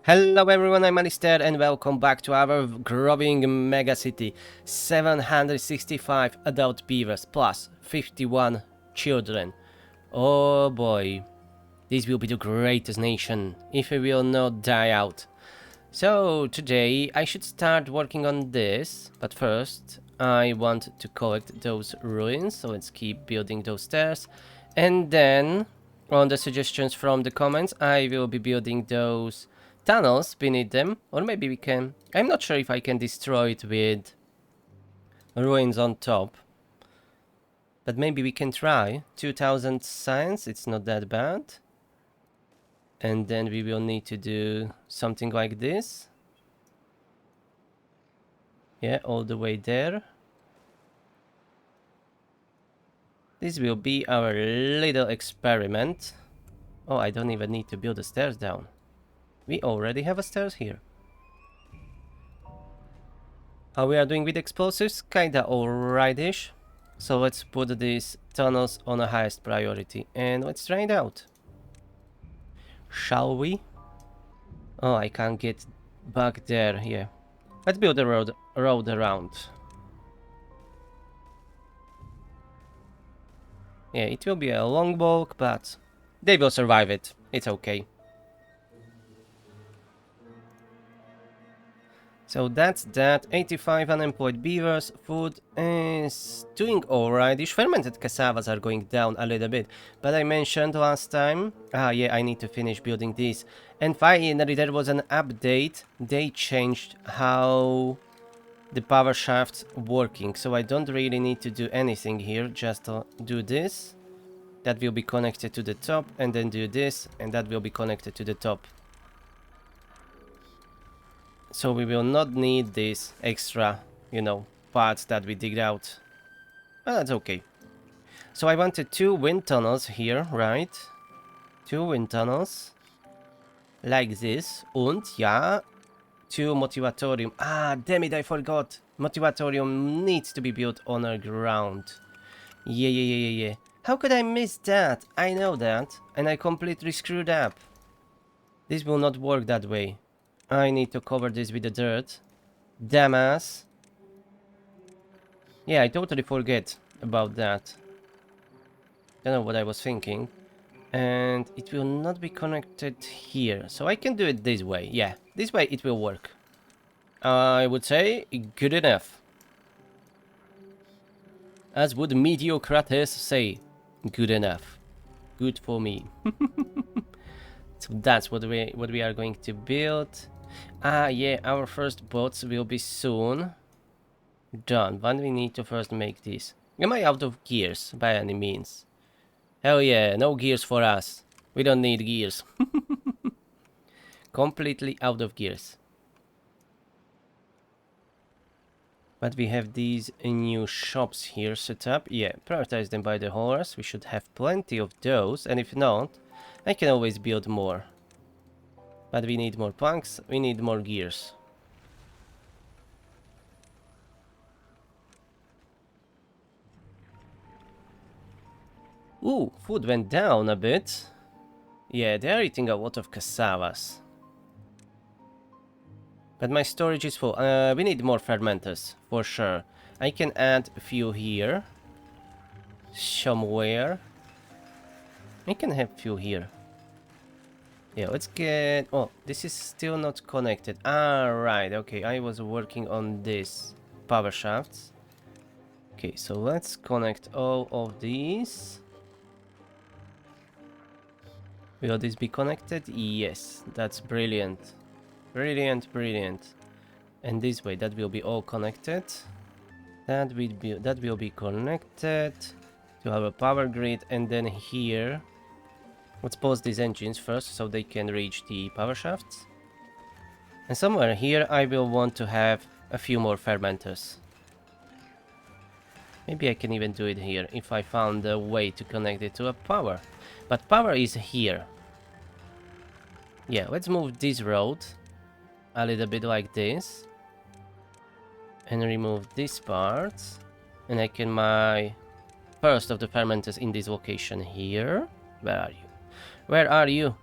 Hello everyone, I'm Alistair and welcome back to our growing megacity. 765 adult beavers plus 51 children. Oh boy, this will be the greatest nation if we will not die out. So today I should start working on this, but first I want to collect those ruins, so let's keep building those stairs. And then, on the suggestions from the comments, I will be building those tunnels beneath them, or maybe we can, I'm not sure if I can destroy it with ruins on top, but maybe we can try. 2000 science, it's not that bad. And then we will need to do something like this. Yeah, all the way there. This will be our little experiment. Oh, I don't even need to build the stairs down. We already have a stairs here. How we are doing with explosives? Kinda alright-ish. So let's put these tunnels on the highest priority and let's try it out. Shall we? Oh, I can't get back there. Yeah. Let's build a road around. Yeah, it will be a long walk, but they will survive it. It's okay. So that's that. 85 unemployed beavers. Food is doing alright. Fermented cassavas are going down a little bit. But I mentioned last time. Yeah, I need to finish building this. And finally, there was an update. They changed how the power shaft's working. So I don't really need to do anything here. Just do this. That will be connected to the top. And then do this. And that will be connected to the top. So we will not need these extra, parts that we digged out. But that's okay. So I wanted 2 wind tunnels here, right? 2 wind tunnels. Like this. Und, ja, 2 motivatorium. Ah, damn it, I forgot. Motivatorium needs to be built on the ground. Yeah. How could I miss that? I know that. And I completely screwed up. This will not work that way. I need to cover this with the dirt. Dumbass. Yeah, I totally forget about that. Don't know what I was thinking. And it will not be connected here. So I can do it this way. Yeah, this way it will work. I would say good enough. As would mediocrates say, good enough. Good for me. So that's what we are going to build. Yeah, our first boats will be soon done, but we need to first make this. Am I out of gears by any means? Hell yeah, no gears for us. We don't need gears. Completely out of gears. But we have these new shops here set up. Yeah, prioritize them by the horse. We should have plenty of those, and if not, I can always build more. But we need more planks, we need more gears. Ooh, food went down a bit. Yeah, they are eating a lot of cassavas. But my storage is full. We need more fermenters, for sure. I can add a few here. Somewhere. I can have a few here. Yeah, let's get... Oh, this is still not connected. Ah, right. Okay, I was working on this power shafts. Okay, so let's connect all of these. Will this be connected? Yes, that's brilliant. Brilliant. And this way, that will be all connected. That will be connected to our power grid, and then here... Let's pause these engines first so they can reach the power shafts. And somewhere here I will want to have a few more fermenters. Maybe I can even do it here if I found a way to connect it to a power. But power is here. Yeah, let's move this road a little bit like this. And remove this part. And I can my first of the fermenters in this location here. Where are you? Where are you?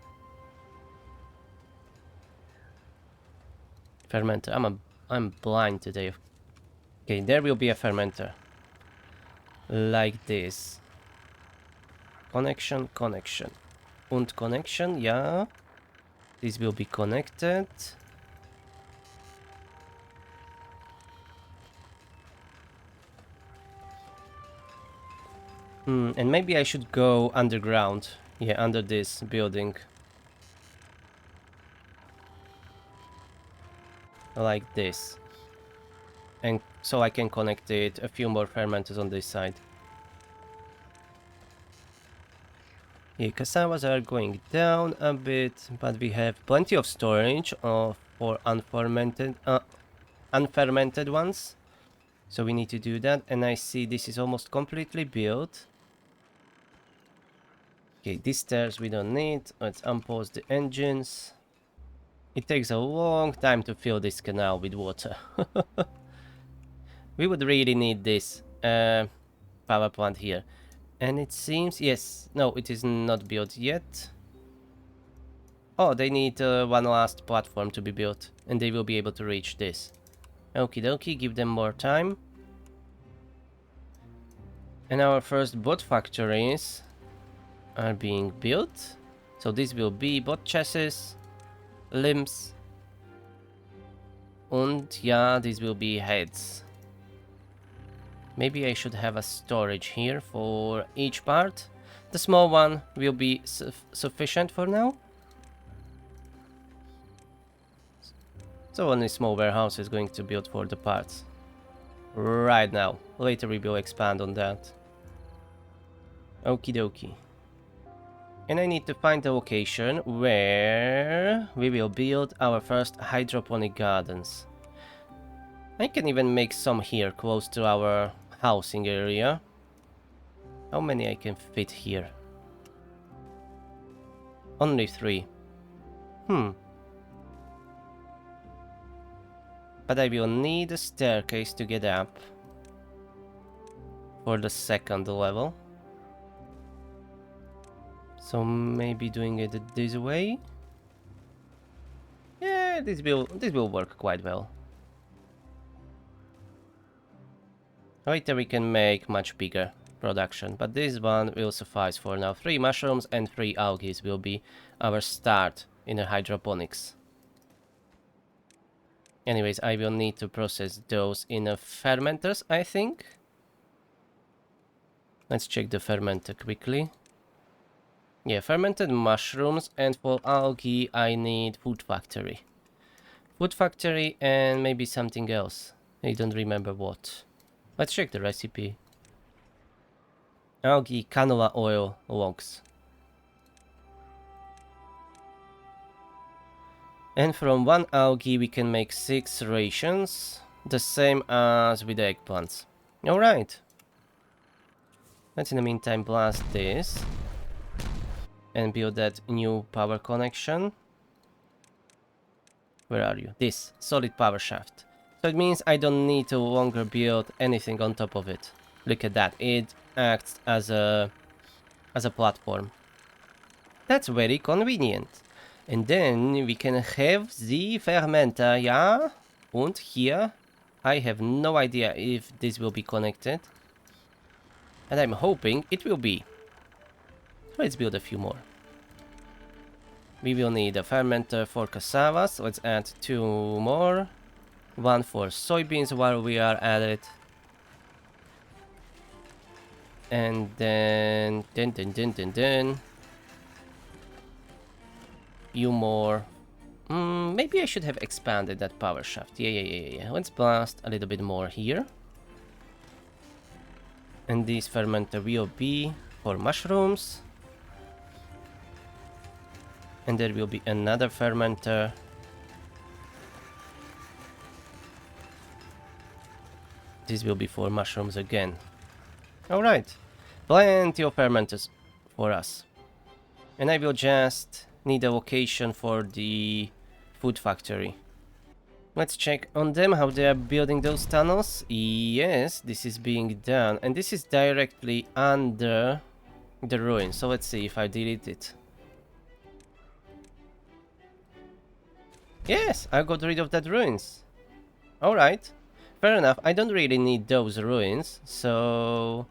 Fermenter. I'm blind today. Okay, there will be a fermenter. Like this. Connection, connection. Und connection, yeah. This will be connected. And maybe I should go underground. Yeah, under this building. Like this. And so I can connect it a few more fermenters on this side. Yeah, cassavas are going down a bit, but we have plenty of storage for unfermented ones. So we need to do that, and I see this is almost completely built. Okay, these stairs we don't need. Let's unpause the engines. It takes a long time to fill this canal with water. We would really need this power plant here. And it seems, yes, no, it is not built yet. Oh, they need one last platform to be built, and they will be able to reach this. Okie dokie, give them more time. And our first bot factories are being built. So this will be bot chassis, limbs, and yeah, these will be heads. Maybe I should have a storage here for each part. The small one will be sufficient for now. So only small warehouse is going to build for the parts. Right now. Later we will expand on that. Okie dokie. And I need to find a location where we will build our first hydroponic gardens. I can even make some here close to our housing area. How many I can fit here? Only 3. But I will need a staircase to get up for the second level. So maybe doing it this way. Yeah, this will work quite well. Later we can make much bigger production, but this one will suffice for now. 3 mushrooms and 3 algae will be our start in the hydroponics. Anyways, I will need to process those in a fermenters, I think. Let's check the fermenter quickly. Yeah, fermented mushrooms, and for algae I need food factory. Food factory and maybe something else. I don't remember what. Let's check the recipe. Algae canola oil logs. And from 1 algae we can make 6 rations. The same as with the eggplants. Alright. Let's in the meantime blast this. And build that new power connection. Where are you? This solid power shaft. So it means I don't need to longer build anything on top of it. Look at that. It acts as a platform. That's very convenient. And then we can have the fermenter, yeah? And here, I have no idea if this will be connected. And I'm hoping it will be. Let's build a few more. We will need a fermenter for cassavas. Let's add 2 more. 1 for soybeans while we are at it. And then... few more. Maybe I should have expanded that power shaft. Yeah. Let's blast a little bit more here. And this fermenter will be for mushrooms. And there will be another fermenter. This will be for mushrooms again. Alright. Plenty of fermenters for us. And I will just need a location for the food factory. Let's check on them how they are building those tunnels. Yes, this is being done. And this is directly under the ruin. So let's see if I delete it. Yes, I got rid of that ruins. Alright. Fair enough, I don't really need those ruins, so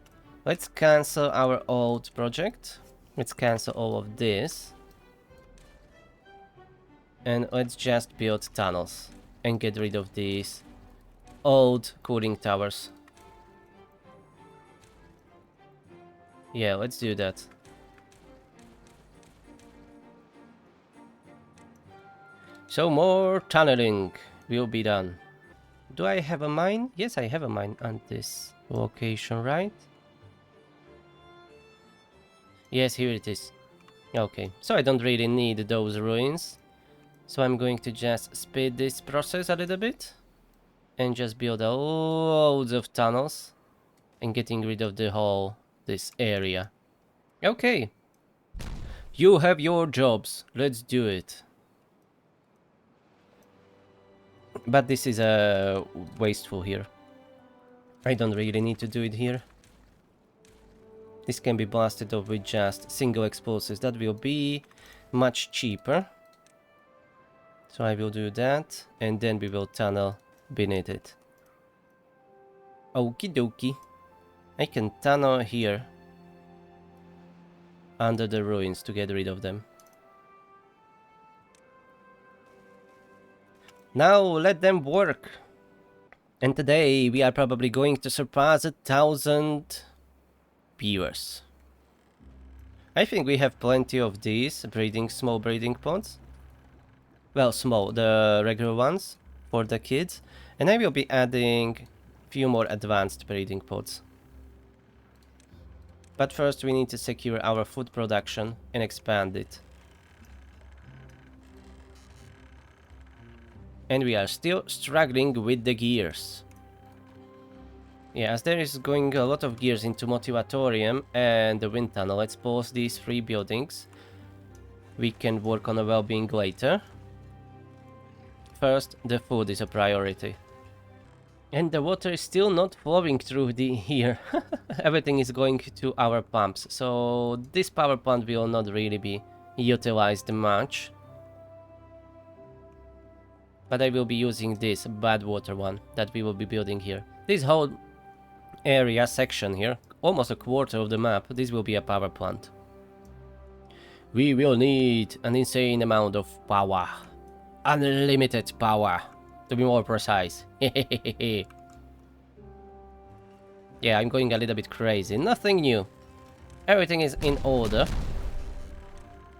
let's cancel our old project. Let's cancel all of this. And let's just build tunnels and get rid of these old cooling towers. Yeah, let's do that. So more tunneling will be done. Do I have a mine? Yes, I have a mine on this location, right? Yes, here it is. Okay, so I don't really need those ruins. So I'm going to just speed this process a little bit. And just build a loads of tunnels. And getting rid of the whole, this area. Okay. You have your jobs. Let's do it. But this is wasteful here. I don't really need to do it here. This can be blasted off with just single explosives. That will be much cheaper. So I will do that, and then we will tunnel beneath it. Okie dokie. I can tunnel here under the ruins to get rid of them. Now let them work. And today we are probably going to surpass 1,000 viewers. I think we have plenty of these small breeding pods. Well, small, the regular ones for the kids. And I will be adding few more advanced breeding pods. But first we need to secure our food production and expand it. And we are still struggling with the gears. Yeah, as there is going a lot of gears into Motivatorium and the wind tunnel, let's pause these 3 buildings. We can work on the well-being later. First, the food is a priority. And the water is still not flowing through the here. Everything is going to our pumps, so this power plant will not really be utilized much. But I will be using this Badwater one that we will be building here. This whole area section here, almost a quarter of the map, this will be a power plant. We will need an insane amount of power. Unlimited power, to be more precise. Yeah, I'm going a little bit crazy. Nothing new. Everything is in order.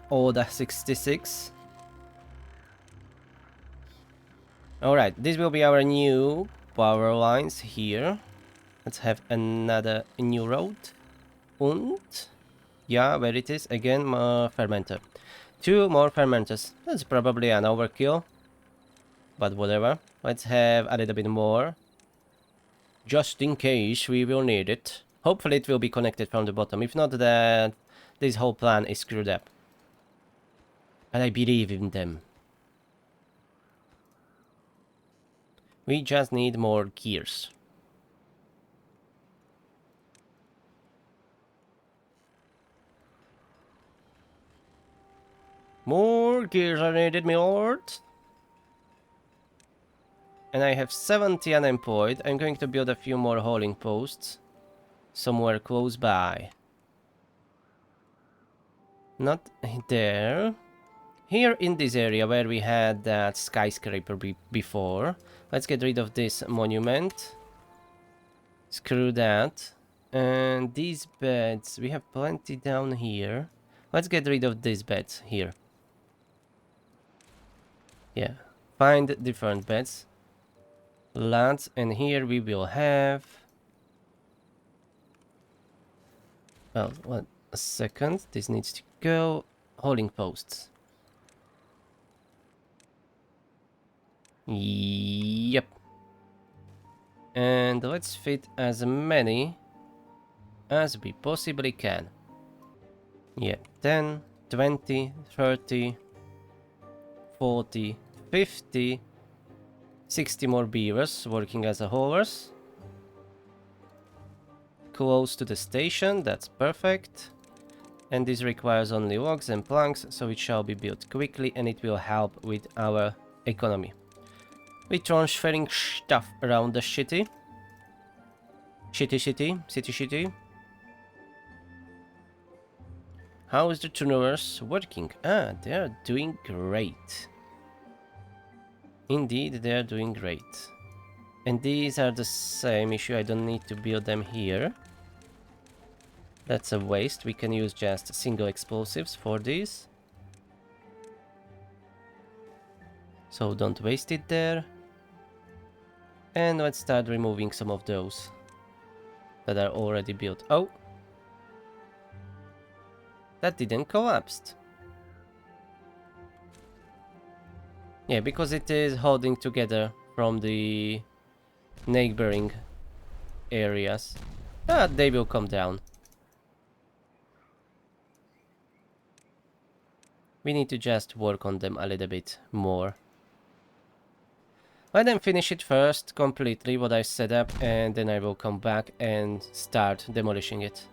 Order 66. Alright, this will be our new power lines here. Let's have another new road. And yeah, where it is again, fermenter. 2 more fermenters. That's probably an overkill, but whatever. Let's have a little bit more, just in case we will need it. Hopefully it will be connected from the bottom. If not, that this whole plan is screwed up. But I believe in them. We just need more gears. More gears are needed, my lord. And I have 70 unemployed. I'm going to build a few more hauling posts somewhere close by. Not there. Here in this area where we had that skyscraper before. Let's get rid of this monument. Screw that. And these beds, we have plenty down here. Let's get rid of these beds here. Yeah, find different beds. Lads, and here we will have... Well, what? A second, this needs to go. Hauling posts. Yep. And let's fit as many as we possibly can. Yeah, 10, 20, 30, 40, 50, 60 more beavers working as a haulers. Close to the station, that's perfect. And this requires only logs and planks, so it shall be built quickly and it will help with our economy. We're transferring stuff around the city. City. How is the tuners working? Ah, they are doing great. Indeed, they are doing great. And these are the same issue. I don't need to build them here. That's a waste. We can use just single explosives for these. So don't waste it there. And let's start removing some of those that are already built. Oh! That didn't collapse. Yeah, because it is holding together from the neighboring areas. They will come down. We need to just work on them a little bit more. Let them finish it first, completely, what I set up, and then I will come back and start demolishing it.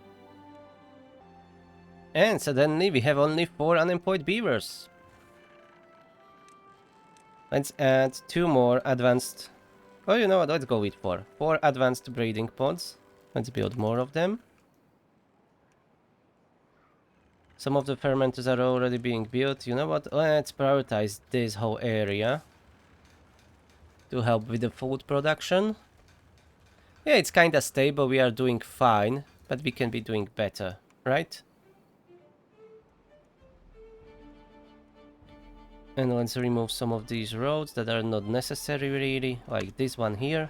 And suddenly we have only 4 unemployed beavers. Let's add 2 more advanced... Oh, you know what, let's go with 4. 4 advanced breeding pods. Let's build more of them. Some of the fermenters are already being built. You know what, let's prioritize this whole area to help with the food production. Yeah, it's kinda stable, we are doing fine, but we can be doing better, right? And let's remove some of these roads that are not necessary really, like this one here.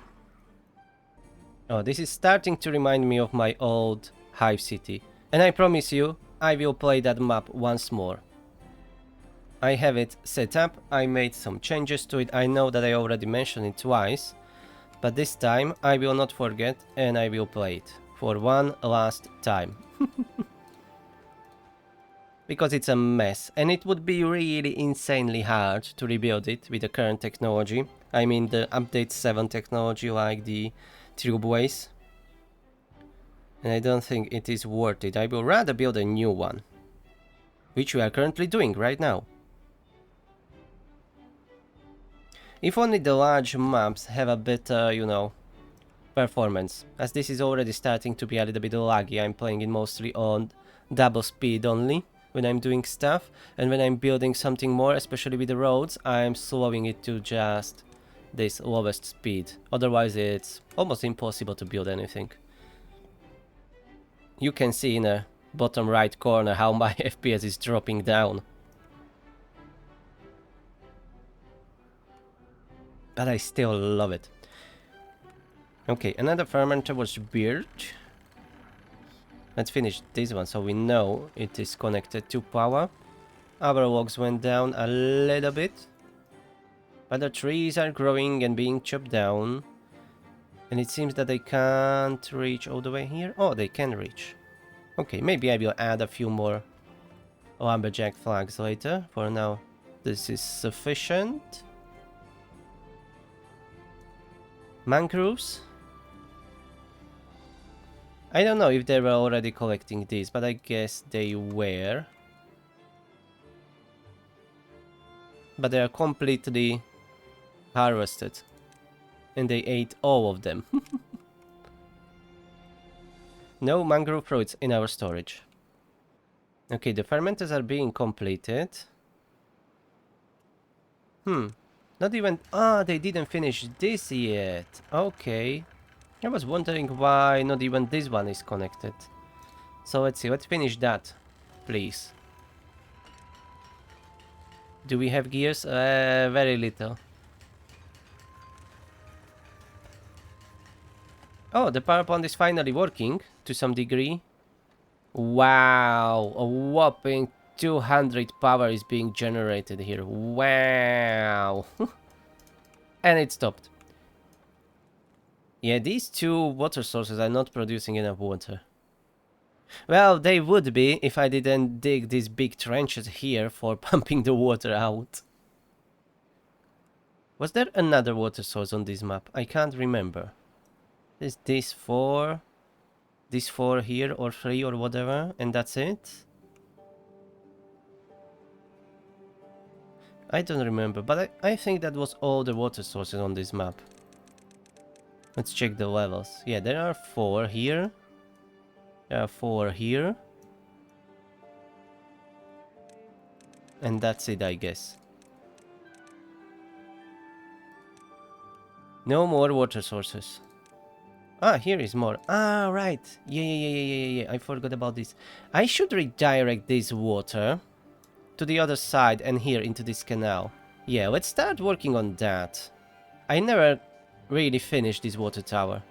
Oh, this is starting to remind me of my old Hive City. And I promise you, I will play that map once more. I have it set up, I made some changes to it, I know that I already mentioned it twice. But this time I will not forget and I will play it for one last time. Because it's a mess and it would be really insanely hard to rebuild it with the current technology. I mean the update 7 technology like the Waterways. And I don't think it is worth it. I will rather build a new one. Which we are currently doing right now. If only the large maps have a better, you know, performance. As this is already starting to be a little bit laggy. I'm playing it mostly on double speed only when I'm doing stuff. And when I'm building something more, especially with the roads, I'm slowing it to just this lowest speed. Otherwise it's almost impossible to build anything. You can see in the bottom right corner how my FPS is dropping down. But I still love it. Okay, another fermenter was birch. Let's finish this one so we know it is connected to power. Our logs went down a little bit. But the trees are growing and being chopped down. And it seems that they can't reach all the way here. Oh, they can reach. Okay, maybe I will add a few more lumberjack flags later. For now, this is sufficient. Mangroves. I don't know if they were already collecting these, but I guess they were. But they are completely harvested. And they ate all of them. No mangrove fruits in our storage. Okay, the fermenters are being completed. Not even... Ah, they didn't finish this yet. Okay. I was wondering why not even this one is connected. So let's see, let's finish that, please. Do we have gears? Very little. Oh, the power plant is finally working to some degree. Wow, a whopping 200 power is being generated here. Wow. And it stopped. Yeah, these 2 water sources are not producing enough water. Well, they would be if I didn't dig these big trenches here for pumping the water out. Was there another water source on this map? I can't remember. Is this 4? This 4 here, or 3, or whatever, and that's it? I don't remember, but I think that was all the water sources on this map. Let's check the levels. Yeah, there are 4 here. There are 4 here. And that's it, I guess. No more water sources. Ah, here is more. Ah, right. Yeah. I forgot about this. I should redirect this water to the other side and here into this canal. Yeah, let's start working on that. I never really finished this water tower.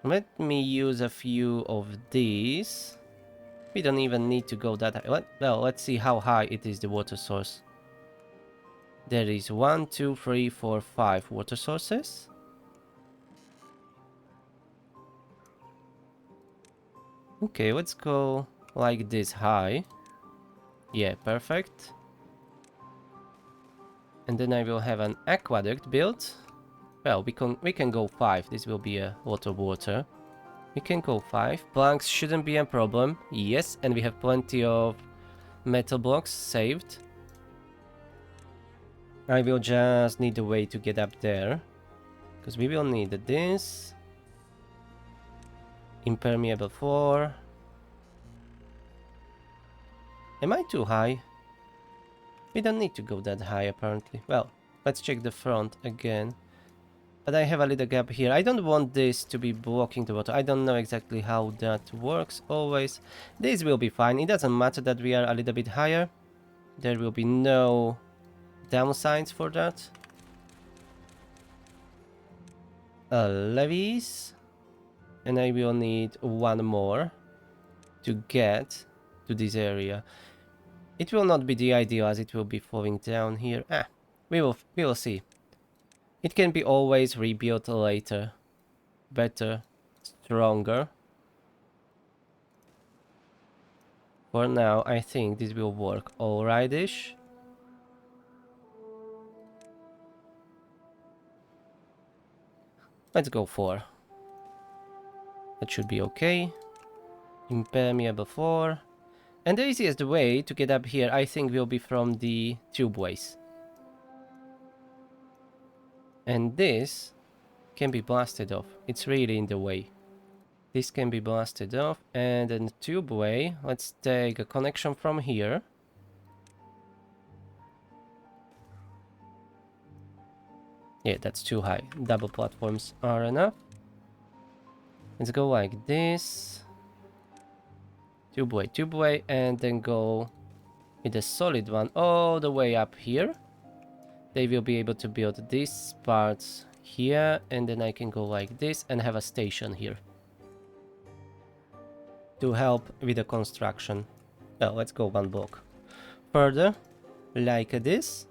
Let me use a few of these. We don't even need to go that high. Well, let's see how high it is, the water source. There is 1, 2, 3, 4, 5 water sources. Okay, let's go like this high. Yeah, perfect. And then I will have an aqueduct built. Well, we can go 5. This will be a lot of water. We can go 5. Planks shouldn't be a problem. Yes, and we have plenty of metal blocks saved. I will just need a way to get up there. Because we will need this. Impermeable floor. Am I too high? We don't need to go that high apparently. Well, let's check the front again. But I have a little gap here. I don't want this to be blocking the water. I don't know exactly how that works always. This will be fine. It doesn't matter that we are a little bit higher. There will be no downsides for that. Levees. And I will need 1 more to get to this area. It will not be the ideal as it will be falling down here. We will see. It can be always rebuilt later. Better, stronger. For now, I think this will work alright-ish. Let's go 4. That should be okay. Impermeable 4. And the easiest way to get up here, I think, will be from the tubeways. And this can be blasted off. It's really in the way. This can be blasted off. And then the tubeway, let's take a connection from here. Yeah, that's too high. Double platforms are enough. Let's go like this. Tubeway, and then go with a solid one all the way up here. They will be able to build these parts here, and then I can go like this and have a station here to help with the construction. Well, let's go 1 block further, like this.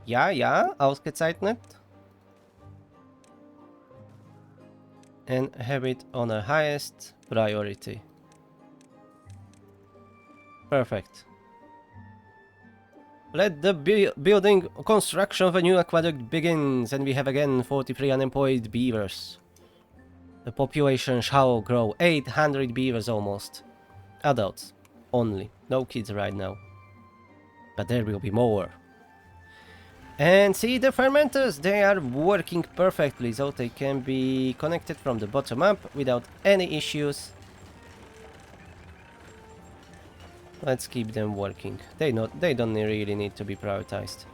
Ja, ausgezeichnet. And have it on a highest priority. Perfect. Let the building construction of a new aqueduct begins, and we have again 43 unemployed beavers. The population shall grow 800 beavers almost. Adults only, no kids right now. But there will be more. And see the fermenters, they are working perfectly, so they can be connected from the bottom up without any issues. Let's keep them working. They don't really need to be prioritized.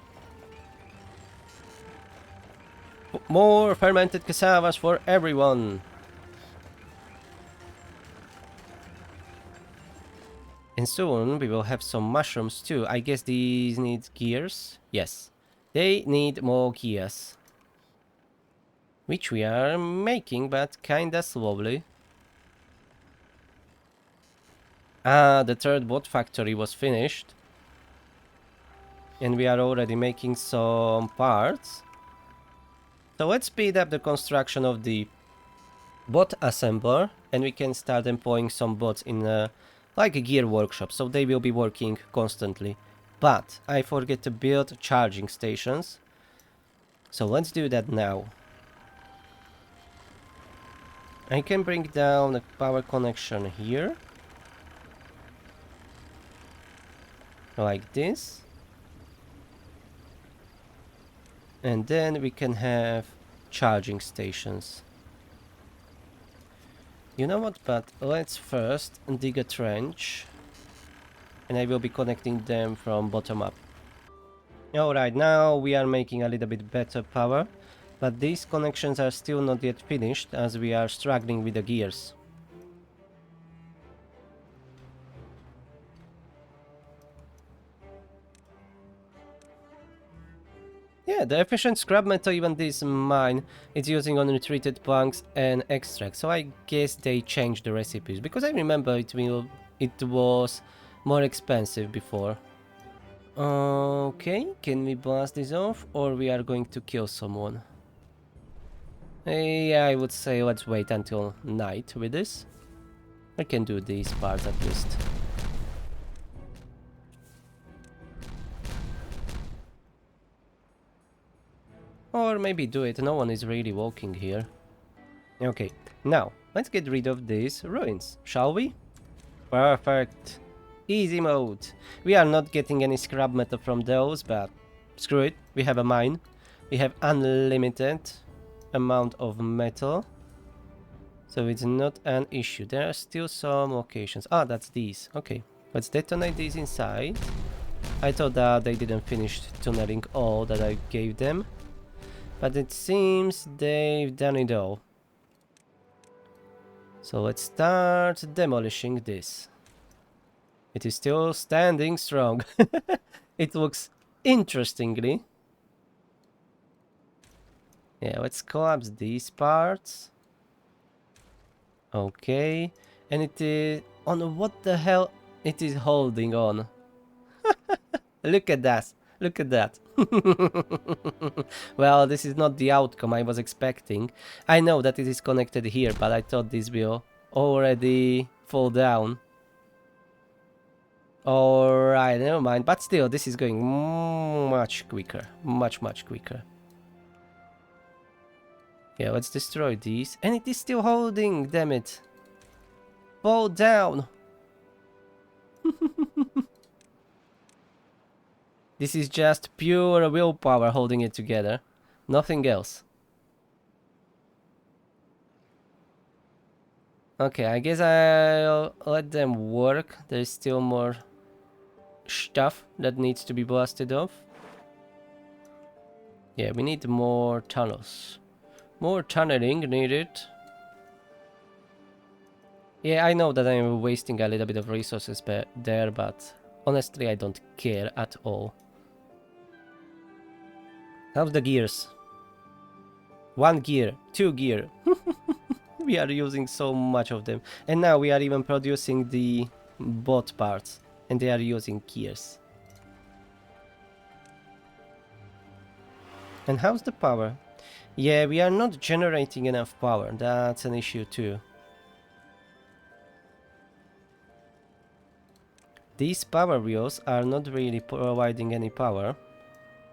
More fermented cassavas for everyone. And soon we will have some mushrooms too. I guess these need gears. Yes, they need more gears, which we are making, but kinda slowly. The 3rd bot factory was finished. And we are already making some parts. So let's speed up the construction of the bot assembler. And we can start employing some bots in like a gear workshop. So they will be working constantly. But I forget to build charging stations. So let's do that now. I can bring down a power connection here. like this. And then we can have charging stations. You know what, but let's first dig a trench. And I will be connecting them from bottom up. Alright, now we are making a little bit better power. But these connections are still not yet finished, as we are struggling with the gears. Yeah, the efficient scrap metal, even this mine, it's using untreated planks and extract. So I guess they changed the recipes, because I remember it was more expensive before. Okay, can we blast this off, or we are going to kill someone? Yeah, I would say let's wait until night with this. I can do these parts at least. Or maybe do it, no one is really walking here. Okay, now, let's get rid of these ruins, shall we? Perfect. Easy mode. We are not getting any scrap metal from those, but screw it, we have a mine. We have unlimited amount of metal. So it's not an issue. There are still some locations. Ah, that's these. Okay, let's detonate these inside. I thought that they didn't finish tunneling all that I gave them. But it seems they've done it all. So let's start demolishing this. It is still standing strong. It looks interestingly. Yeah, let's collapse these parts. Okay. And it is... on what the hell it is holding on? Look at that. Look at that. Well, this is not the outcome I was expecting. I know that it is connected here, but I thought this will already fall down. Alright, never mind. But still, this is going much quicker. Much quicker. Yeah, let's destroy these. And it is still holding, damn it. Fall down. This is just pure willpower holding it together. Nothing else. Okay, I guess I'll let them work. There's still more stuff that needs to be blasted off. Yeah, we need more tunnels. More tunneling needed. Yeah, I know that I'm wasting a little bit of resources there, but honestly I don't care at all. How's the gears? 1 gear, 2 gear. We are using so much of them. And now we are even producing the bot parts. And they are using gears. And how's the power? Yeah, we are not generating enough power. That's an issue too. These power wheels are not really providing any power,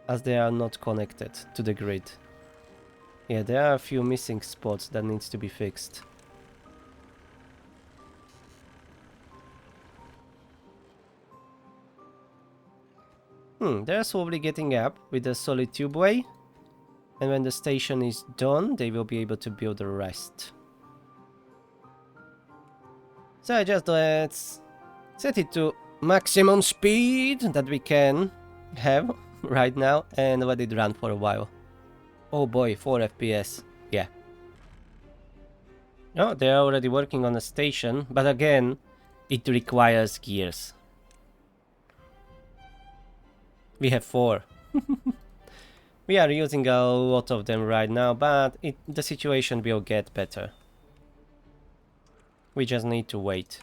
as they are not connected to the grid. Yeah, there are a few missing spots that needs to be fixed. They're slowly getting up with the solid tubeway. And when the station is done, they will be able to build the rest. So let's set it to maximum speed that we can have right now and let it run for a while. Oh boy, 4 FPS. Yeah. Oh, they're already working on a station, but again, it requires gears. We have 4. We are using a lot of them right now, but the situation will get better. We just need to wait.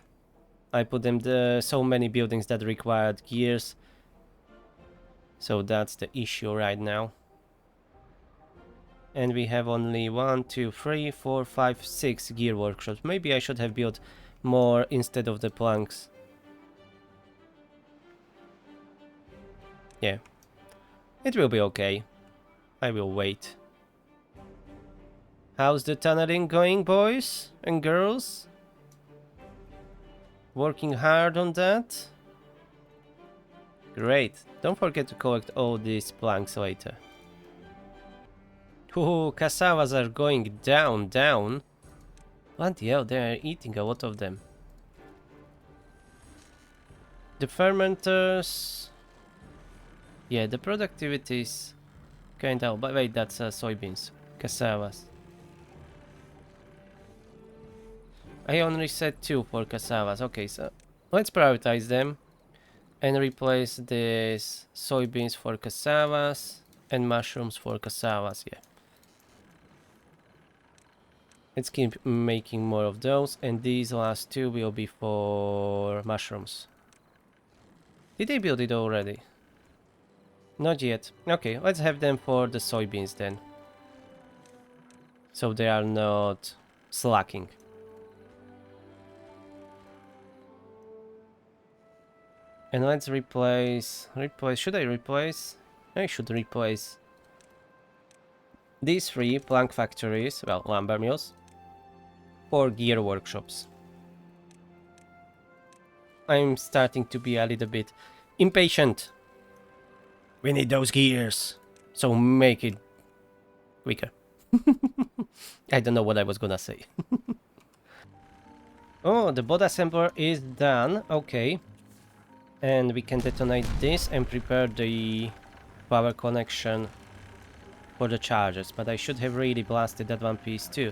I put them so many buildings that required gears. So that's the issue right now. And we have only 1, 2, 3, 4, 5, 6 gear workshops. Maybe I should have built more instead of the planks. Yeah. It will be okay. I will wait. How's the tunneling going, boys and girls? Working hard on that? Great. Don't forget to collect all these planks later. Ooh, cassavas are going down, down. Bloody hell, they are eating a lot of them. The fermenters... Yeah, the productivity is kinda... But wait, that's soybeans. Cassavas. I only said 2 for cassavas. Okay, so let's prioritize them. And replace this soybeans for cassavas. And mushrooms for cassavas, yeah. Let's keep making more of those. And these last 2 will be for mushrooms. Did they build it already? Not yet. Okay, let's have them for the soybeans then. So they are not slacking. And let's replace... Should I replace? I should replace these 3 plank factories, well, lumber mills, for gear workshops. I'm starting to be a little bit impatient. We need those gears. So make it quicker. I don't know what I was gonna say. Oh, the bot assembler is done. Okay. And we can detonate this and prepare the power connection for the chargers. But I should have really blasted that one piece too.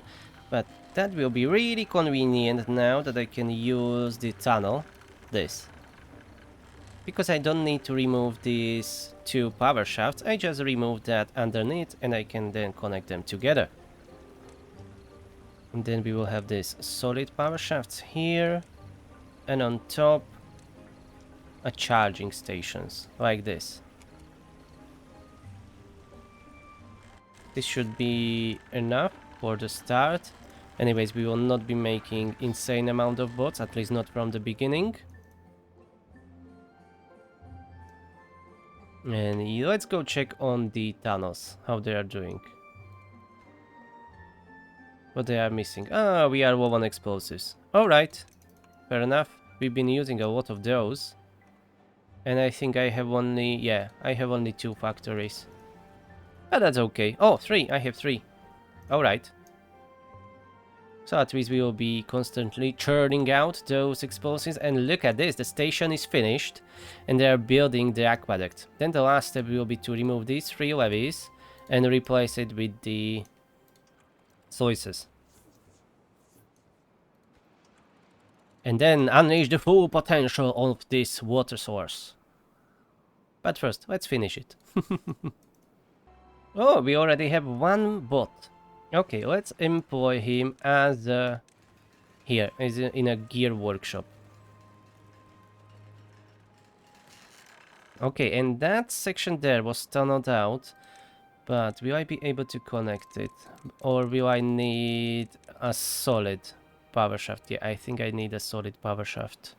But that will be really convenient now that I can use the tunnel. This. Because I don't need to remove these 2 power shafts, I just remove that underneath and I can then connect them together. And then we will have these solid power shafts here, and on top a charging stations, like this. This should be enough for the start. Anyways, we will not be making insane amount of bots, at least not from the beginning. And let's go check on the tunnels, how they are doing. What they are missing. Ah, we are low on explosives. Alright, fair enough. We've been using a lot of those. And I think I have only... yeah, I have only 2 factories. But that's okay. Oh, 3, I have 3. Alright. So at least we will be constantly churning out those explosives. And look at this, the station is finished. And they are building the aqueduct. Then the last step will be to remove these 3 levees. And replace it with the sluices. And then unleash the full potential of this water source. But first, let's finish it. Oh, we already have 1 bot. Okay, let's employ him as here, as in a gear workshop. Okay, and that section there was tunneled out. But will I be able to connect it? Or will I need a solid power shaft? Yeah, I think I need a solid power shaft.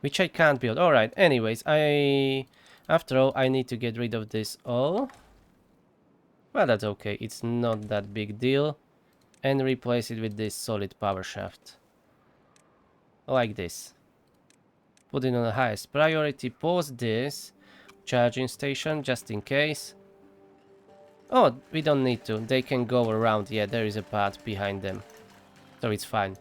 Which I can't build. Alright, anyways, after all, I need to get rid of this all. Well, that's okay, it's not that big deal. And replace it with this solid power shaft. Like this. Put it on the highest priority, pause this charging station just in case. Oh, we don't need to, they can go around, yeah, there is a path behind them. So it's fine.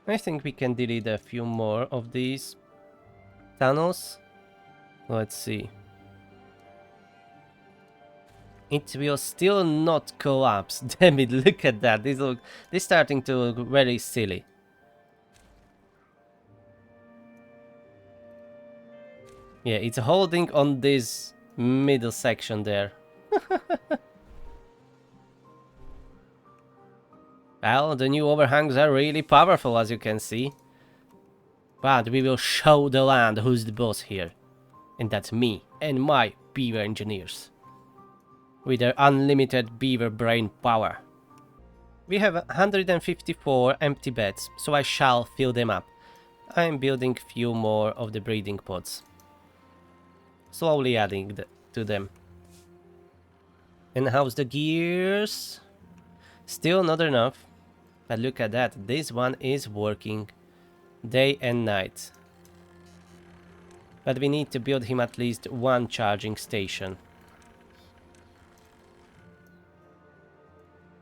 I think we can delete a few more of these tunnels. Let's see. It will still not collapse. Damn it, look at that. This starting to look very silly. Yeah, it's holding on this middle section there. Well, the new overhangs are really powerful, as you can see. But we will show the land who's the boss here. And that's me and my beaver engineers. With their unlimited beaver brain power. We have 154 empty beds, so I shall fill them up. I am building few more of the breeding pods. Slowly adding to them. And how's the gears? Still not enough. But look at that, this one is working day and night. But we need to build him at least one charging station.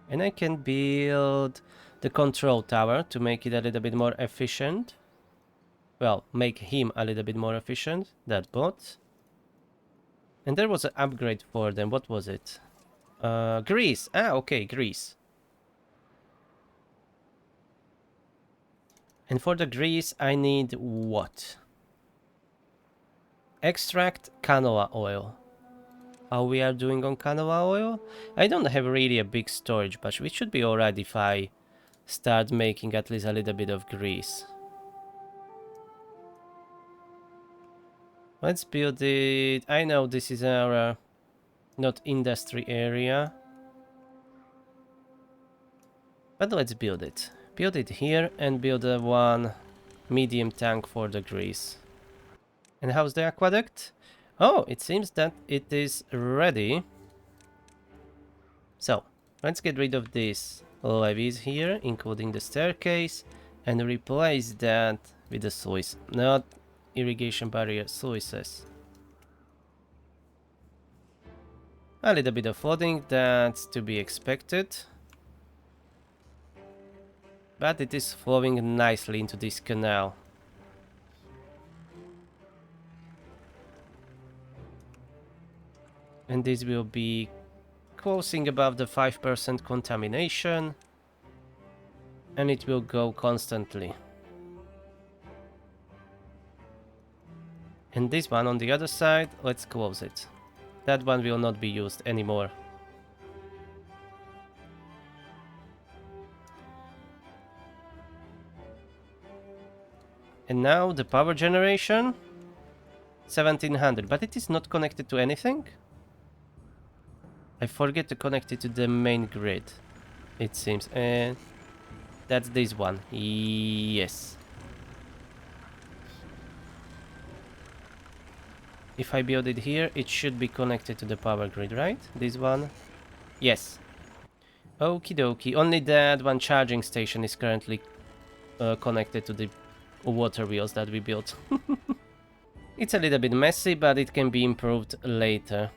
And I can build the control tower to make it a little bit more efficient. Well, make him a little bit more efficient, that bot. And there was an upgrade for them. What was it? Grease. Ah, okay, grease. And for the grease, I need what? Extract canola oil. How we are doing on canola oil? I don't have really a big storage, but we should be alright if I start making at least a little bit of grease. Let's build it. I know this is our not industry area, but let's build it. Build it here and build a one medium tank for the grease. And how's the aqueduct? Oh, it seems that it is ready. So, let's get rid of these levees here, including the staircase, and replace that with the sluice. Not irrigation barrier, sluices. A little bit of flooding, that's to be expected. But it is flowing nicely into this canal. And this will be closing above the 5% contamination. And it will go constantly. And this one on the other side, let's close it. That one will not be used anymore. And now the power generation, 1700, but it is not connected to anything. I forget to connect it to the main grid, it seems, and that's this one, yes. If I build it here, it should be connected to the power grid, right? This one, yes. Okie dokie, only that one charging station is currently connected to the water wheels that we built. It's a little bit messy, but it can be improved later.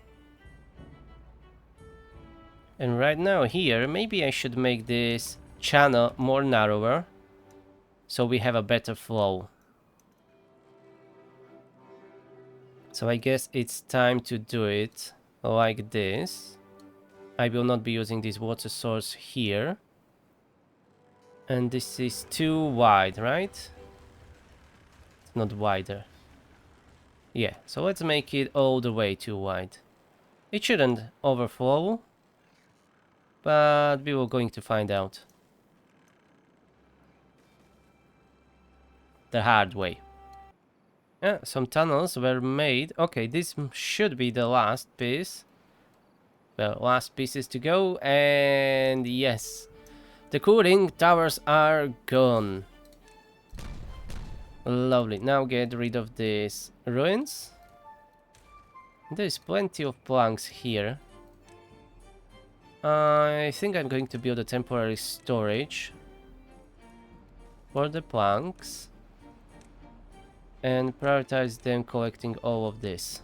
And right now here, maybe I should make this channel more narrower, so we have a better flow. So I guess it's time to do it like this. I will not be using this water source here. And this is too wide, right? It's not wider. Yeah, so let's make it all the way too wide. It shouldn't overflow, but we were going to find out the hard way. Yeah, some tunnels were made. Okay, this should be the last piece. Well, last pieces to go, and yes, the cooling towers are gone. Lovely. Now get rid of these ruins. There's plenty of planks here. I think I'm going to build a temporary storage for the planks and prioritize them collecting all of this.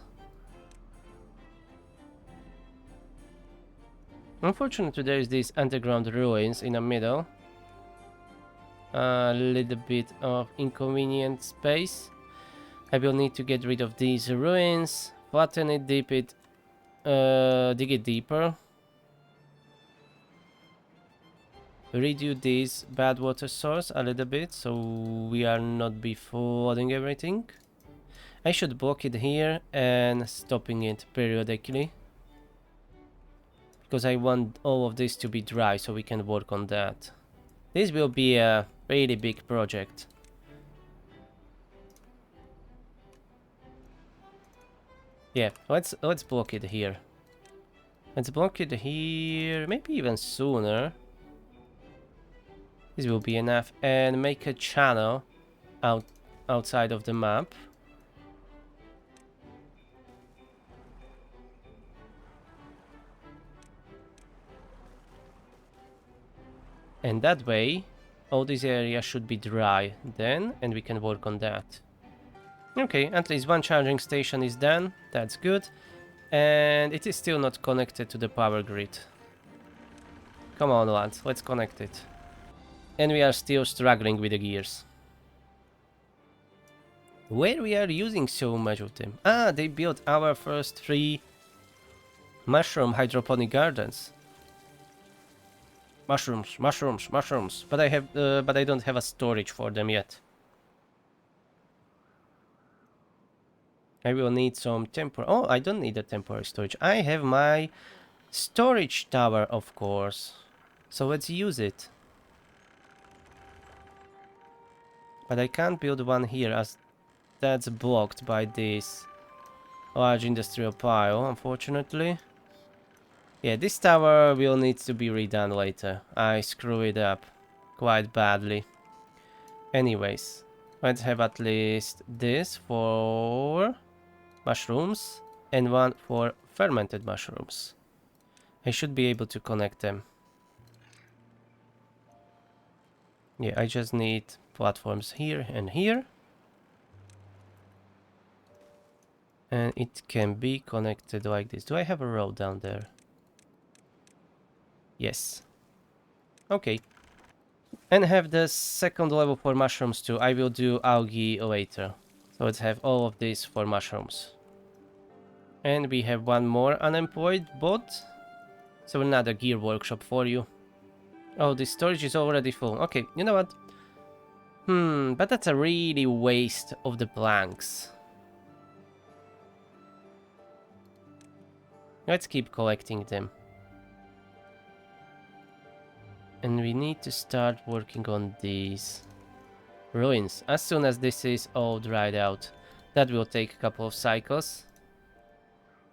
Unfortunately, there is these underground ruins in the middle. A little bit of inconvenient space. I will need to get rid of these ruins, flatten it, dig it deeper. Redo this bad water source a little bit, so we are not be flooding everything. I should block it here and stopping it periodically, because I want all of this to be dry so we can work on that. This will be a really big project. Yeah, let's block it here. Let's block it here, maybe even sooner. This will be enough, and make a channel outside of the map. And that way, all this area should be dry then, and we can work on that. Okay, at least one charging station is done. That's good. And it is still not connected to the power grid. Come on, lads, let's connect it. And we are still struggling with the gears. Where we are using so much of them? Ah, they built our first 3 mushroom hydroponic gardens. Mushrooms, mushrooms, mushrooms. But I don't have a storage for them yet. I will need some temporary. Oh, I don't need a temporary storage. I have my storage tower, of course. So let's use it. But I can't build one here as that's blocked by this large industrial pile, unfortunately. Yeah, this tower will need to be redone later. I screw it up quite badly. Anyways, let's have at least this for mushrooms and one for fermented mushrooms. I should be able to connect them. Yeah, I just need platforms here and here. And it can be connected like this. Do I have a road down there? Yes. Okay. And have the second level for mushrooms too. I will do algae later. So let's have all of this for mushrooms. And we have one more unemployed bot. So another gear workshop for you. Oh, the storage is already full. Okay, you know what? But that's a really waste of the planks. Let's keep collecting them. And we need to start working on these ruins as soon as this is all dried out. That will take a couple of cycles.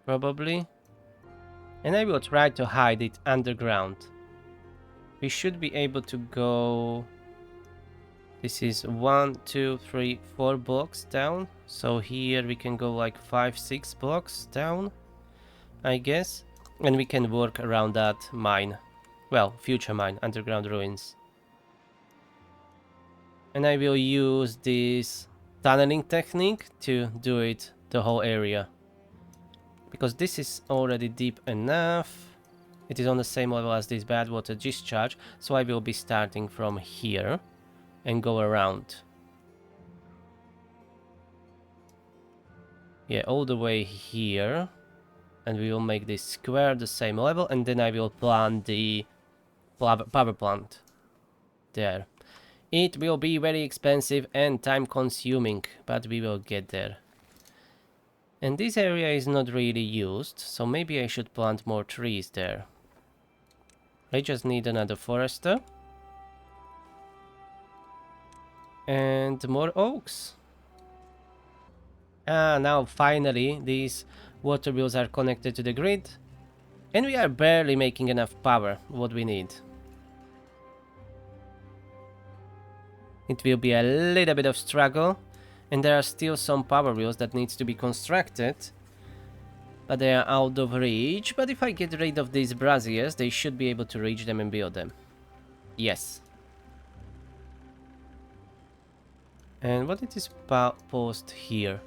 Probably. And I will try to hide it underground. We should be able to go... This is 1, 2, 3, 4 blocks down. So here we can go like 5, 6 blocks down, I guess. And we can work around that mine. Well, future mine, underground ruins. And I will use this tunneling technique to do it the whole area. Because this is already deep enough. It is on the same level as this Badwater discharge. So I will be starting from here and go around. Yeah, all the way here. And we will make this square the same level. And then I will plant the power plant there. It will be very expensive and time consuming, but we will get there. And this area is not really used, so maybe I should plant more trees there. I just need another forester. And more oaks. Ah, now finally these water wheels are connected to the grid. And we are barely making enough power, what we need. It will be a little bit of struggle, and there are still some power wheels that needs to be constructed, but they are out of reach. But if I get rid of these braziers, they should be able to reach them and build them. Yes. And what is this post here?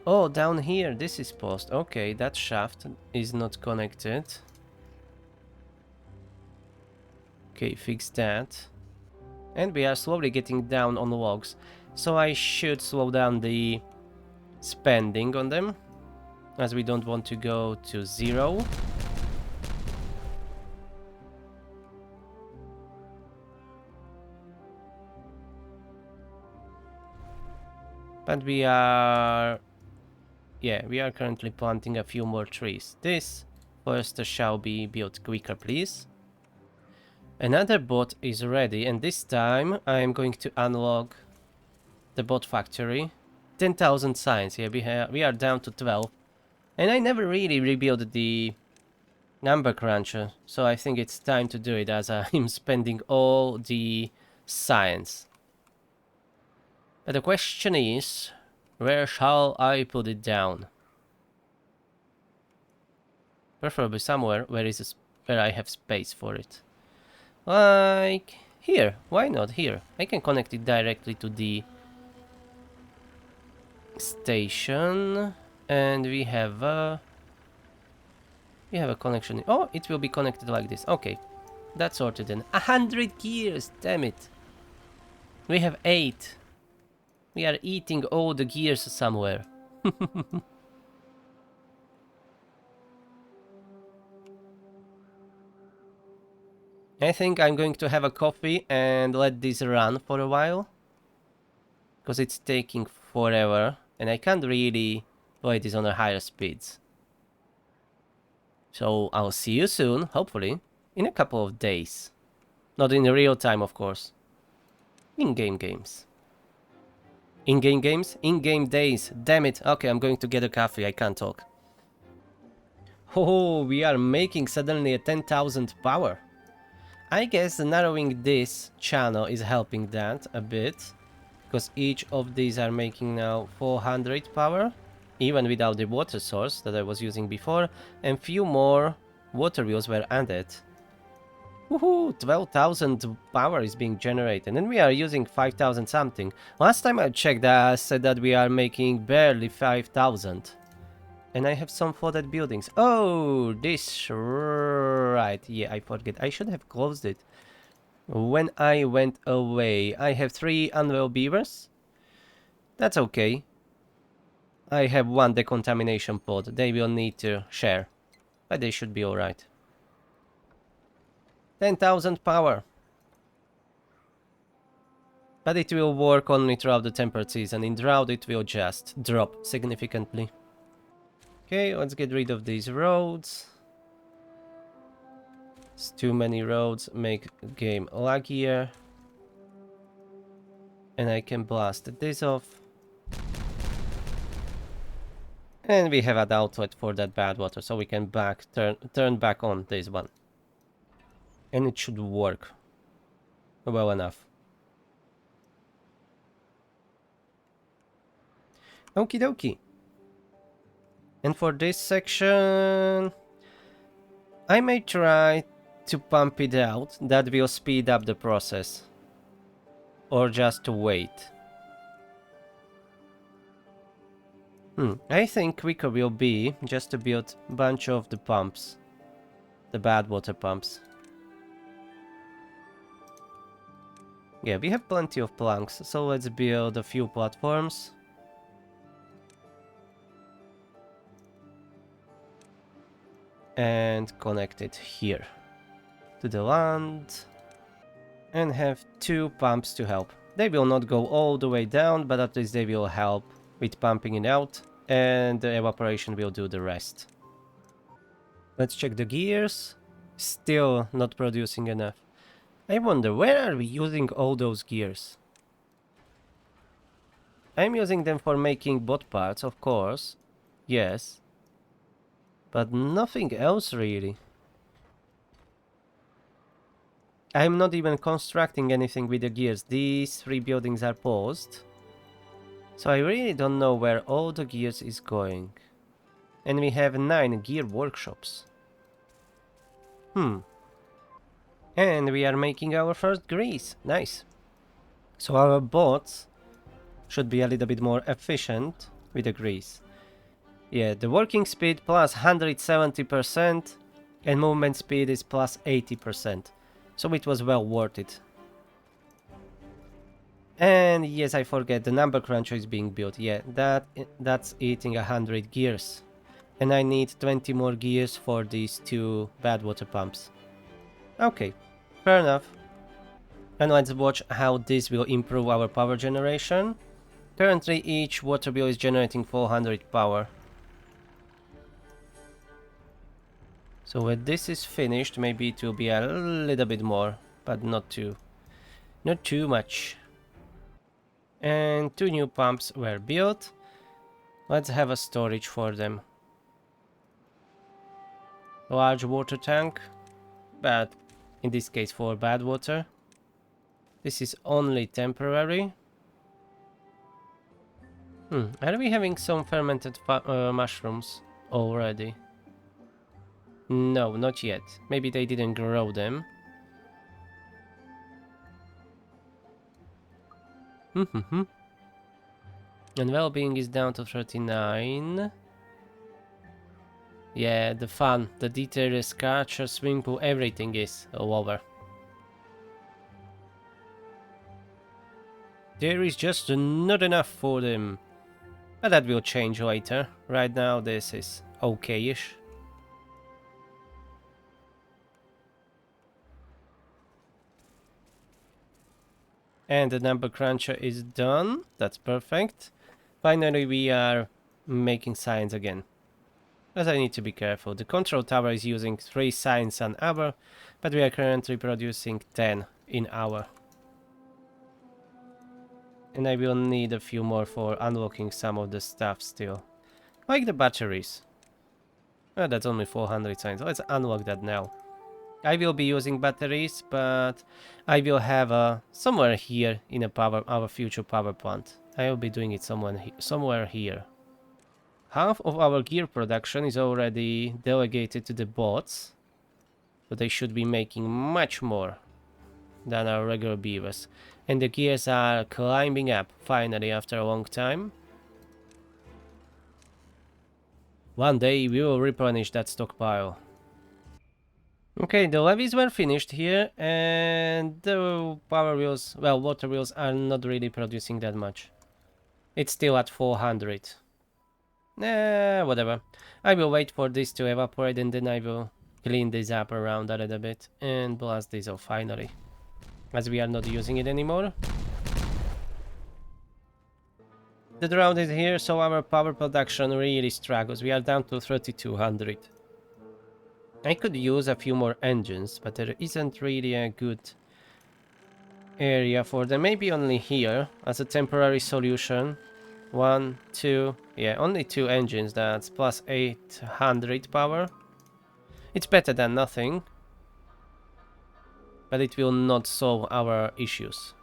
Oh, down here, this is post. Okay, that shaft is not connected. Okay, fix that. And we are slowly getting down on logs. So I should slow down the spending on them, as we don't want to go to 0. But we are... Yeah, we are currently planting a few more trees. This first shall be built quicker, please. Another bot is ready, and this time I am going to unlock the bot factory. 10,000 science. Yeah, we are down to 12. And I never really rebuilt the number cruncher, so I think it's time to do it, as I'm spending all the science. But the question is, where shall I put it down? Preferably somewhere where I have space for it. Like here. Why not here? I can connect it directly to the station, and we have a connection. Oh, it will be connected like this. Okay, that's sorted then. 100 gears, damn it. We have 8. We are eating all the gears somewhere. I think I'm going to have a coffee and let this run for a while, because it's taking forever and I can't really play this on a higher speeds. So I'll see you soon, hopefully, in a couple of days. Not in real time, of course. In-game games. In-game games? In-game days. Damn it. Okay, I'm going to get a coffee. I can't talk. Oh, we are making suddenly a 10,000 power. I guess narrowing this channel is helping that a bit, because each of these are making now 400 power, even without the water source that I was using before, and few more water wheels were added. Woohoo! 12,000 power is being generated, and we are using 5,000 something. Last time I checked, I said that we are making barely 5,000. And I have some flooded buildings. Oh, this right. Yeah, I forget. I should have closed it. When I went away, I have 3 unwell beavers. That's okay. I have 1 decontamination pod. They will need to share, but they should be alright. 10,000 power. But it will work only throughout the temperate season. In drought, it will just drop significantly. Okay, let's get rid of these roads. It's too many roads, make game laggier. And I can blast this off. And we have an outlet for that Badwater, so we can turn back on this one. And it should work well enough. Okie dokie. And for this section, I may try to pump it out. That will speed up the process. Or just to wait. I think quicker will be just to build a bunch of the pumps. The Badwater pumps. Yeah, we have plenty of planks, so let's build a few platforms. And connect it here to the land. And have 2 pumps to help. They will not go all the way down, but at least they will help with pumping it out. And the evaporation will do the rest. Let's check the gears. Still not producing enough. I wonder, where are we using all those gears? I'm using them for making bot parts, of course. Yes. But nothing else really. I'm not even constructing anything with the gears. These 3 buildings are paused. So I really don't know where all the gears is going. And we have 9 gear workshops. And we are making our first grease. Nice. So our bots should be a little bit more efficient with the grease. Yeah, the working speed plus 170% and movement speed is plus 80%. So it was well worth it. And yes, I forget, the number cruncher is being built. Yeah, that's eating 100 gears. And I need 20 more gears for these 2 Badwater pumps. Okay, fair enough. And let's watch how this will improve our power generation. Currently each water wheel is generating 400 power. So when this is finished, maybe it will be a little bit more, but not too much. And 2 new pumps were built. Let's have a storage for them. Large water tank, but in this case for Badwater. This is only temporary. Are we having some fermented mushrooms already? No, not yet. Maybe they didn't grow them. And well-being is down to 39. Yeah, the fun, the detail, sculpture, swimming pool, everything is all over. There is just not enough for them. But that will change later. Right now this is okay-ish. And the number cruncher is done. That's perfect. Finally we are making science again. But I need to be careful. The control tower is using 3 science an hour, but we are currently producing 10 in hour. And I will need a few more for unlocking some of the stuff still. Like the batteries. Oh, that's only 400 science. Let's unlock that now. I will be using batteries, but I will have somewhere here in our future power plant. I will be doing it somewhere here. Half of our gear production is already delegated to the bots, so they should be making much more than our regular beavers. And the gears are climbing up finally after a long time. One day we will replenish that stockpile. Okay, the levees were finished here, and the power wheels, well, water wheels are not really producing that much. It's still at 400. Whatever. I will wait for this to evaporate, and then I will clean this up around a little bit and blast this off finally, as we are not using it anymore. The drought is here, so our power production really struggles. We are down to 3200. I could use a few more engines, but there isn't really a good area for them. Maybe only here as a temporary solution. 1, 2, yeah, only 2 engines. That's plus 800 power. It's better than nothing, but it will not solve our issues,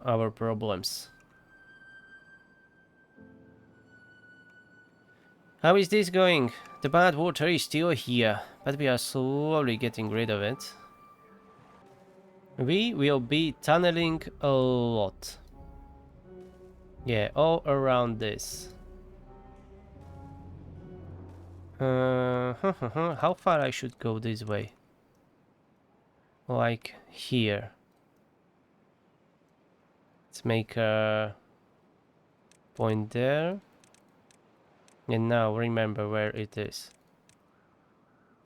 our problems. How is this going? The Badwater is still here, but we are slowly getting rid of it. We will be tunneling a lot. Yeah, all around this. How far I should go this way? Like here. Let's make a point there. And now remember where it is.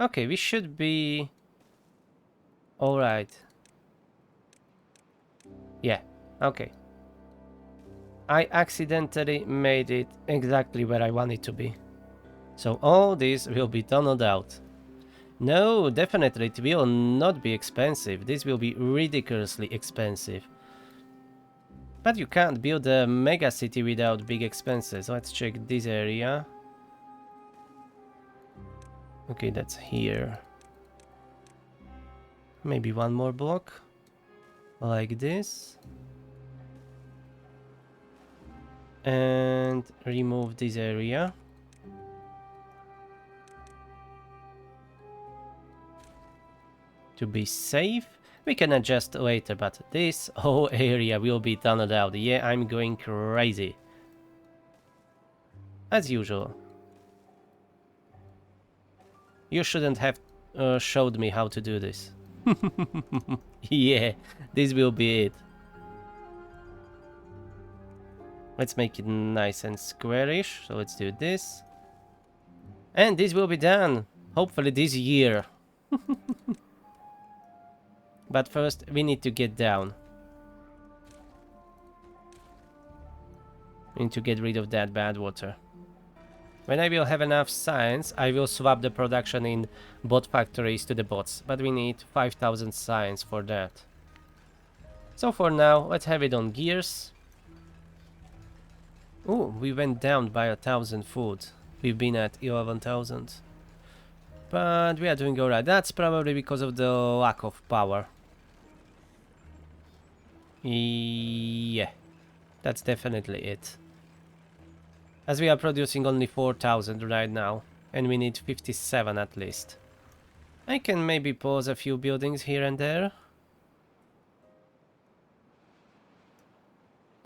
Okay, we should be alright. Yeah, okay. I accidentally made it exactly where I want it to be. So all this will be tunneled out. No, definitely it will not be expensive. This will be ridiculously expensive. But you can't build a megacity without big expenses. Let's check this area. Okay, that's here. Maybe one more block. Like this. And remove this area. To be safe. We can adjust later, but this whole area will be tunneled out. Yeah, I'm going crazy. As usual. You shouldn't have showed me how to do this. Yeah, this will be it. Let's make it nice and squarish. So let's do this. And this will be done. Hopefully this year. But first, we need to get down. We need to get rid of that bad water. When I will have enough science, I will swap the production in bot factories to the bots. But we need 5000 science for that. So for now, let's have it on gears. Oh, we went down by 1000 food. We've been at 11,000. But we are doing alright. That's probably because of the lack of power. Yeah, that's definitely it. As we are producing only 4000 right now, and we need 57 at least. I can maybe pause a few buildings here and there.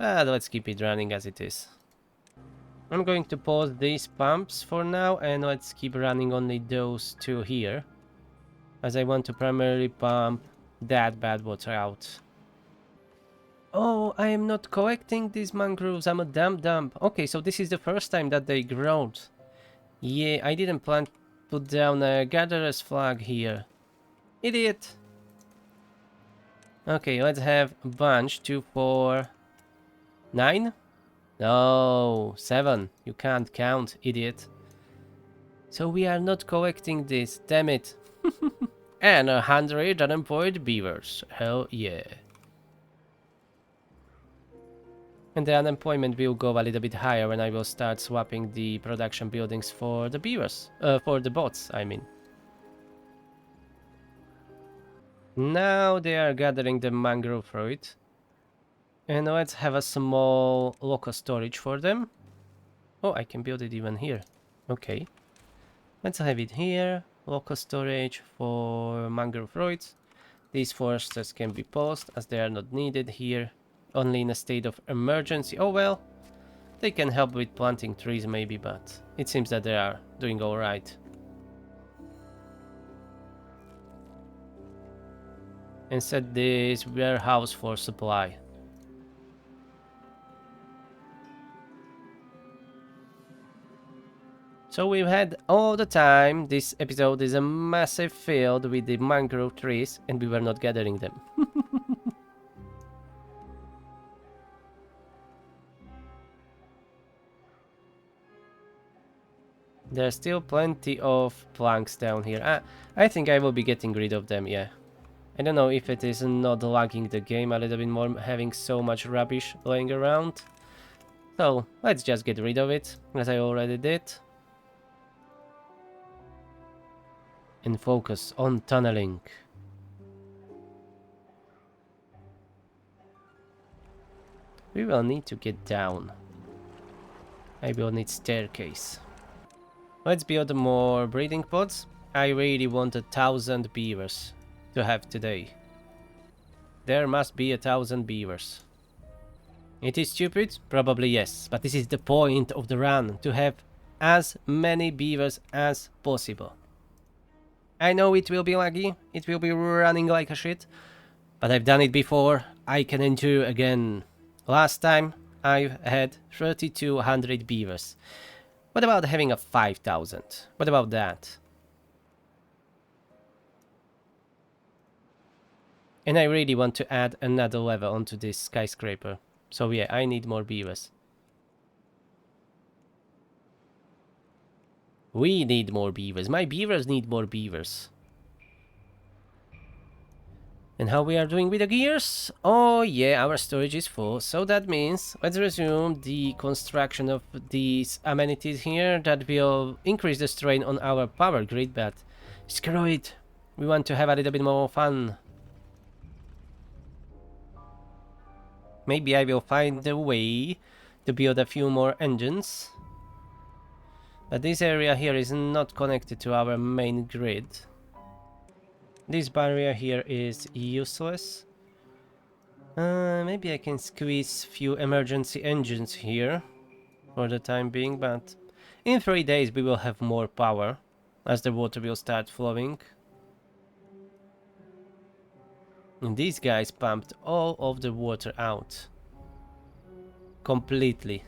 But let's keep it running as it is. I'm going to pause these pumps for now, and let's keep running only those two here, as I want to primarily pump that bad water out. Oh, I am not collecting these mangroves, I'm a dump. Okay, so this is the first time that they growed. Yeah, I didn't plan to put down a gatherer's flag here. Idiot! Okay, let's have a bunch. 2, 4, 9? No, 7. You can't count, idiot. So we are not collecting this, damn it. And 100 unemployed beavers. Hell yeah. And the unemployment will go a little bit higher when I will start swapping the production buildings for the beavers. For the bots, I mean. Now they are gathering the mangrove fruit. And let's have a small local storage for them. Oh, I can build it even here. Okay. Let's have it here. Local storage for mangrove fruits. These foresters can be paused as they are not needed here. Only in a state of emergency. Oh well. They can help with planting trees maybe, but it seems that they are doing alright. And set this warehouse for supply. So we've had all the time, this episode is a massive field with the mangrove trees and we were not gathering them. There's still plenty of planks down here. I think I will be getting rid of them, yeah. I don't know if it is not lagging the game a little bit more, having so much rubbish laying around. So let's just get rid of it, as I already did. And focus on tunneling. We will need to get down. I will need staircase. Let's build more breeding pods. I really want 1,000 beavers to have today. There must be 1,000 beavers. It is stupid? Probably yes, but this is the point of the run, to have as many beavers as possible. I know it will be laggy, it will be running like a shit, but I've done it before, I can endure again. Last time I had 3,200 beavers. What about having a 5,000? What about that? And I really want to add another level onto this skyscraper. So yeah, I need more beavers. We need more beavers. My beavers need more beavers. And how we are doing with the gears? Oh yeah, our storage is full. So that means let's resume the construction of these amenities here that will increase the strain on our power grid, but screw it. We want to have a little bit more fun. Maybe I will find a way to build a few more engines. But this area here is not connected to our main grid. This barrier here is useless. Maybe I can squeeze few emergency engines here for the time being, but in 3 days we will have more power as the water will start flowing. And these guys pumped all of the water out. Completely.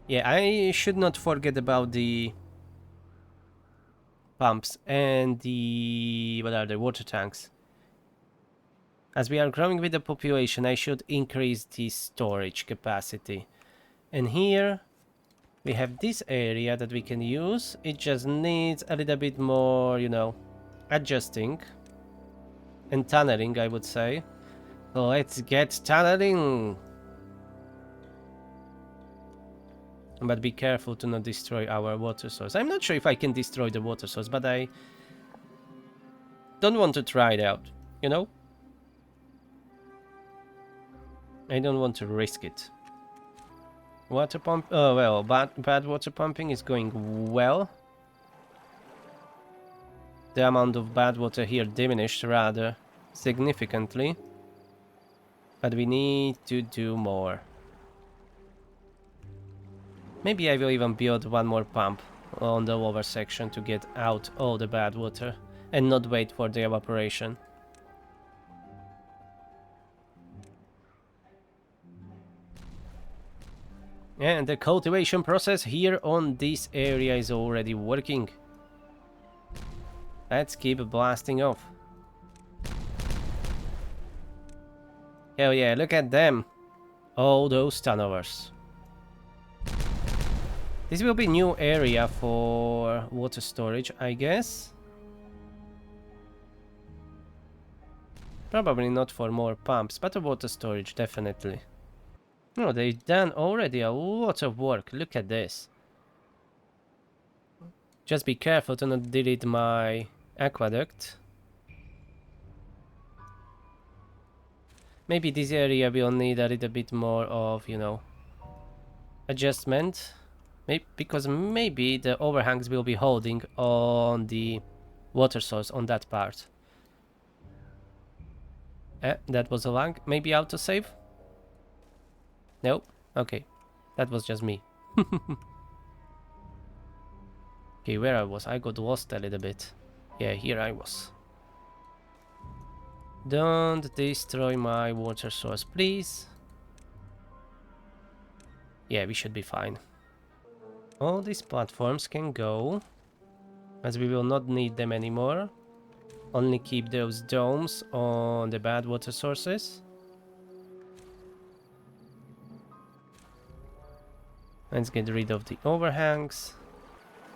Yeah, I should not forget about the pumps and the water tanks. As we are growing with the population, I should increase the storage capacity. And here we have this area that we can use. It just needs a little bit more, you know, adjusting and tunneling, I would say. So let's get tunneling. But be careful to not destroy our water source. I'm not sure if I can destroy the water source, but I don't want to try it out, you know? I don't want to risk it. Water pump... Oh, well, bad water pumping is going well. The amount of bad water here diminished rather significantly. But we need to do more. Maybe I will even build one more pump on the lower section to get out all the bad water and not wait for the evaporation. And the cultivation process here on this area is already working. Let's keep blasting off. Hell yeah, look at them. All those turnovers. This will be new area for water storage, I guess. Probably not for more pumps, but a water storage, definitely. No, they've done already a lot of work. Look at this. Just be careful to not delete my aqueduct. Maybe this area will need a little bit more of, you know, adjustment. Because maybe the overhangs will be holding on the water source on that part. That was a lag. Maybe autosave? No? Okay. That was just me. Okay, where I was? I got lost a little bit. Yeah, here I was. Don't destroy my water source, please. Yeah, we should be fine. All these platforms can go, as we will not need them anymore. Only keep those domes on the bad water sources. Let's get rid of the overhangs.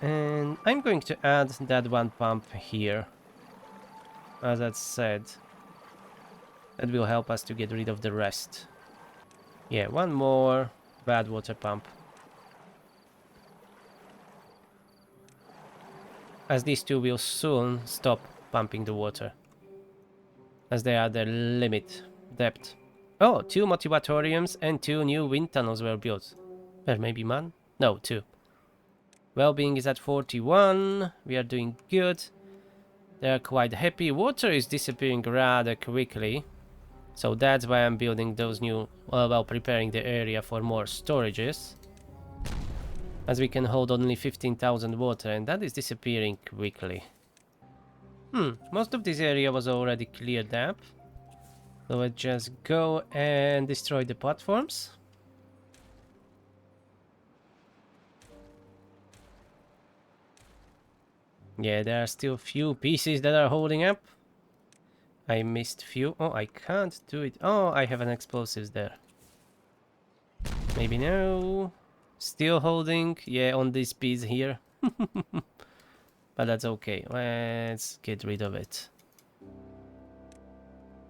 And I'm going to add that one pump here. As I said, that will help us to get rid of the rest. Yeah, one more bad water pump. As these two will soon stop pumping the water, as they are the limit depth. Oh, 2 motivatoriums and 2 new wind tunnels were built. Well, maybe one? No, 2. Well-being is at 41. We are doing good. They are quite happy. Water is disappearing rather quickly, so that's why I'm building those new, well, preparing the area for more storages, as we can hold only 15,000 water, and that is disappearing quickly. Most of this area was already cleared up, so let's just go and destroy the platforms. Yeah, there are still few pieces that are holding up. I missed few. Oh, I can't do it. Oh, I have an explosives there. Maybe no. Still holding. Yeah, on this piece here. But that's okay. Let's get rid of it.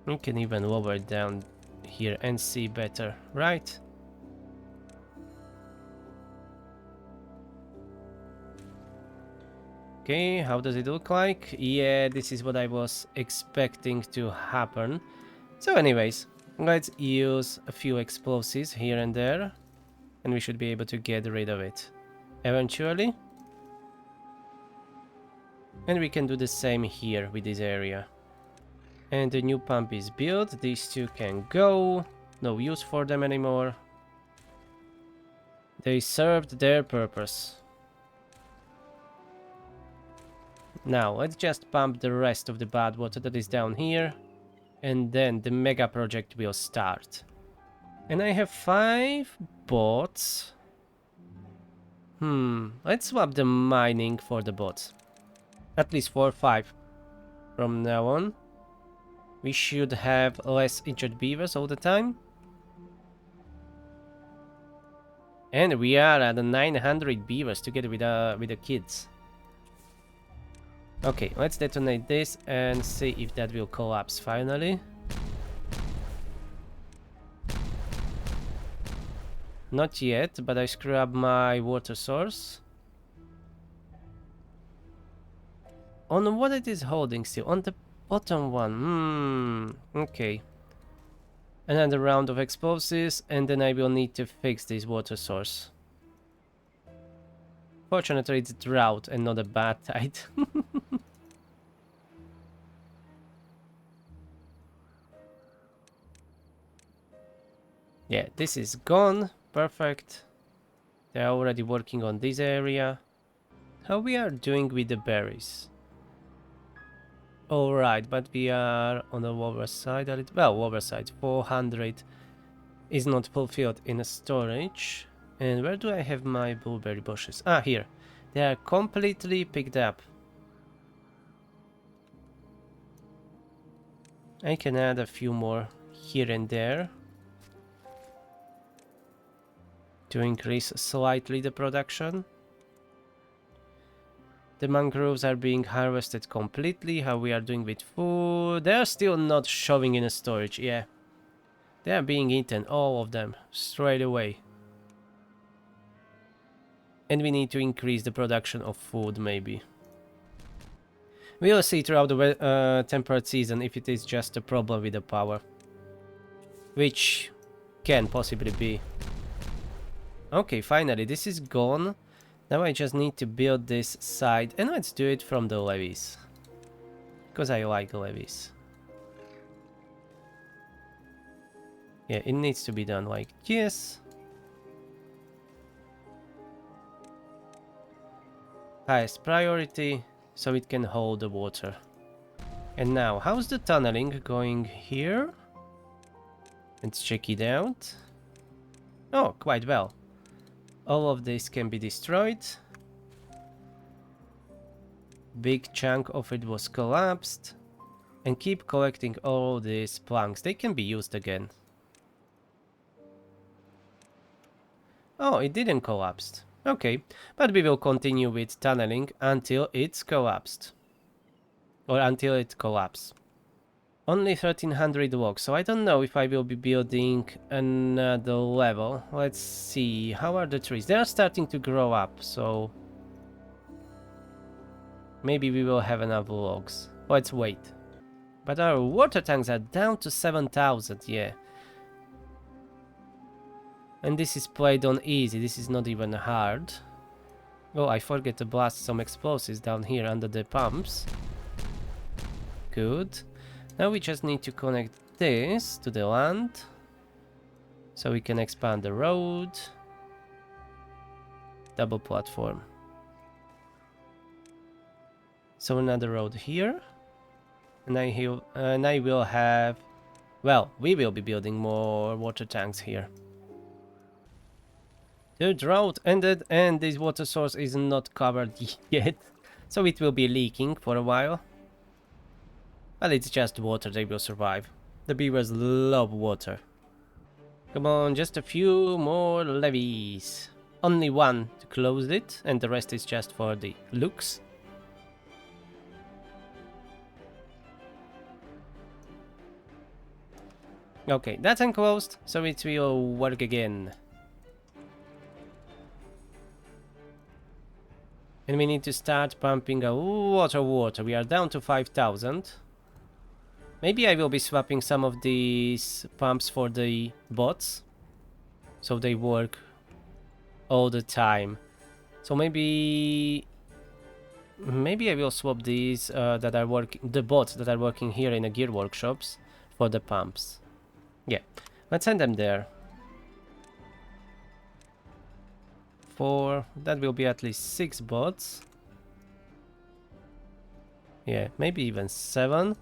We can even lower it down here and see better, right? Okay, how does it look like? Yeah, this is what I was expecting to happen. So anyways, let's use a few explosives here and there, and we should be able to get rid of it eventually. And we can do the same here with this area. And the new pump is built. These two can go. No use for them anymore. They served their purpose. Now, let's just pump the rest of the bad water that is down here. And then the Megaproject will start. And I have 5 bots. Let's swap the mining for the bots. At least 4 or 5 from now on. We should have less injured beavers all the time. And we are at 900 beavers together with the kids. Okay, let's detonate this and see if that will collapse finally. Not yet, but I scrub my water source. On what it is holding still? On the bottom one. Okay. Another round of explosives, and then I will need to fix this water source. Fortunately, it's drought and not a bad tide. Yeah, this is gone. Perfect. They're already working on this area. How we are doing with the berries? Alright, but we are on the lower side a little. Well, lower side. 400 is not fulfilled in a storage. And where do I have my blueberry bushes? Ah, here. They are completely picked up. I can add a few more here and there to increase slightly the production. The mangroves are being harvested completely. How we are doing with food? They are still not showing in a storage. Yeah, they are being eaten, all of them, straight away. And we need to increase the production of food, maybe. We'll see throughout the temperate season if it is just a problem with the power. Which can possibly be. Okay, finally, this is gone. Now I just need to build this side, and let's do it from the levees. Because I like levees. Yeah, it needs to be done like this. Highest priority, so it can hold the water. And now, how's the tunneling going here? Let's check it out. Oh, quite well. All of this can be destroyed. Big chunk of it was collapsed. And keep collecting all these planks. They can be used again. Oh, it didn't collapse. Okay, but we will continue with tunneling until it's collapsed. Or until it collapses. Only 1300 logs, so I don't know if I will be building another level. Let's see, how are the trees? They are starting to grow up, so maybe we will have enough logs. Let's wait. But our water tanks are down to 7000, yeah. And this is played on easy, this is not even hard. Oh, I forget to blast some explosives down here under the pumps. Good. Now we just need to connect this to the land. So we can expand the road. Double platform. So another road here. And I will have... Well, we will be building more water tanks here. The drought ended and this water source is not covered yet. So it will be leaking for a while. But it's just water, they will survive. The beavers love water. Come on, just a few more levees. Only one to close it, and the rest is just for the looks. Okay, that's enclosed, so it will work again. And we need to start pumping a lot of water. We are down to 5000. Maybe I will be swapping some of these pumps for the bots. So they work all the time. So maybe I will swap these that are working, the bots that are working here in the gear workshops for the pumps. Yeah, let's send them there. 4, that will be at least 6 bots. Yeah, maybe even 7.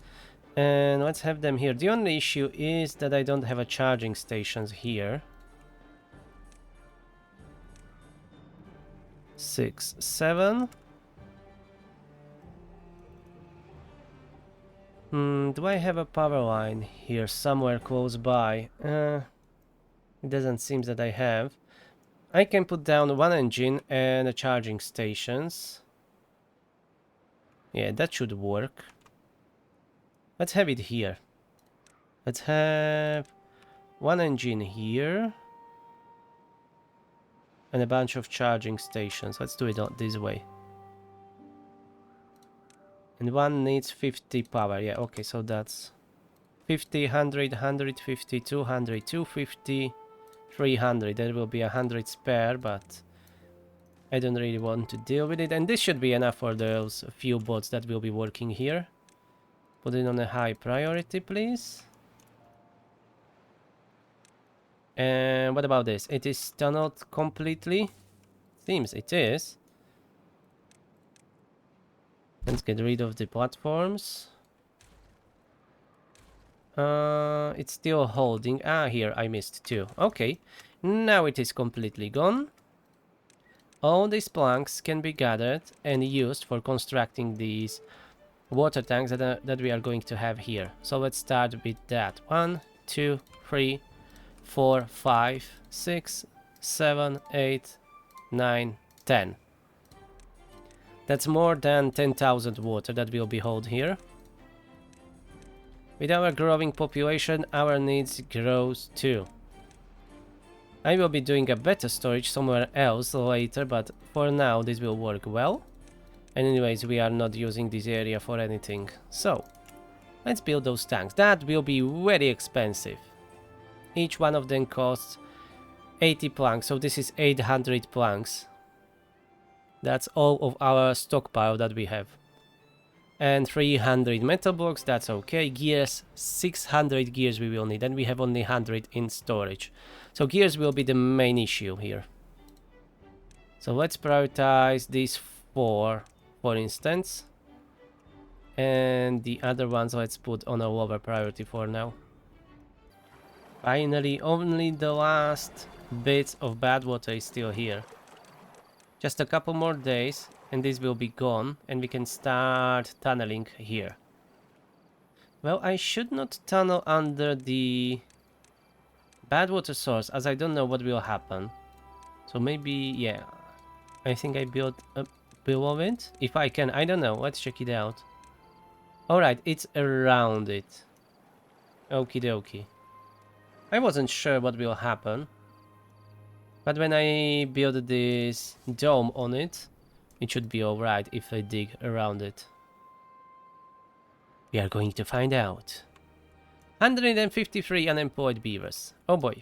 And let's have them here. The only issue is that I don't have a charging stations here. 6, 7. Do I have a power line here somewhere close by? It doesn't seem that I have. I can put down one engine and a charging stations. Yeah, that should work. Let's have it here. Let's have one engine here. And a bunch of charging stations. Let's do it this way. And one needs 50 power. Yeah, okay, so that's 50, 100, 150, 200, 250, 300. There will be 100 spare, but I don't really want to deal with it. And this should be enough for those few bots that will be working here. Put it on a high priority, please. And what about this? It is tunneled completely? Seems it is. Let's get rid of the platforms. It's still holding. Ah, here, I missed two. Okay, now it is completely gone. All these planks can be gathered and used for constructing these water tanks that we are going to have here. So let's start with that. 1, 2, 3, 4, 5, 6, 7, 8, 9, 10. That's more than 10,000 water that will be held here. With our growing population, our needs grows too. I will be doing a better storage somewhere else later, but for now this will work well. And anyways, we are not using this area for anything. So, let's build those tanks. That will be very expensive. Each one of them costs 80 planks, so this is 800 planks. That's all of our stockpile that we have. And 300 metal blocks, that's okay. Gears, 600 gears we will need, and we have only 100 in storage. So gears will be the main issue here. So let's prioritize these 4, for instance. And the other ones let's put on a lower priority for now. Finally, only the last bits of Badwater is still here. Just a couple more days and this will be gone and we can start tunneling here. Well, I should not tunnel under the Badwater source as I don't know what will happen. So maybe, yeah, I think I built up below it. If I can, I don't know, let's check it out. Alright, it's around it. Okie dokie. I wasn't sure what will happen. But when I build this dome on it, it should be alright if I dig around it. We are going to find out. 153 unemployed beavers. Oh boy.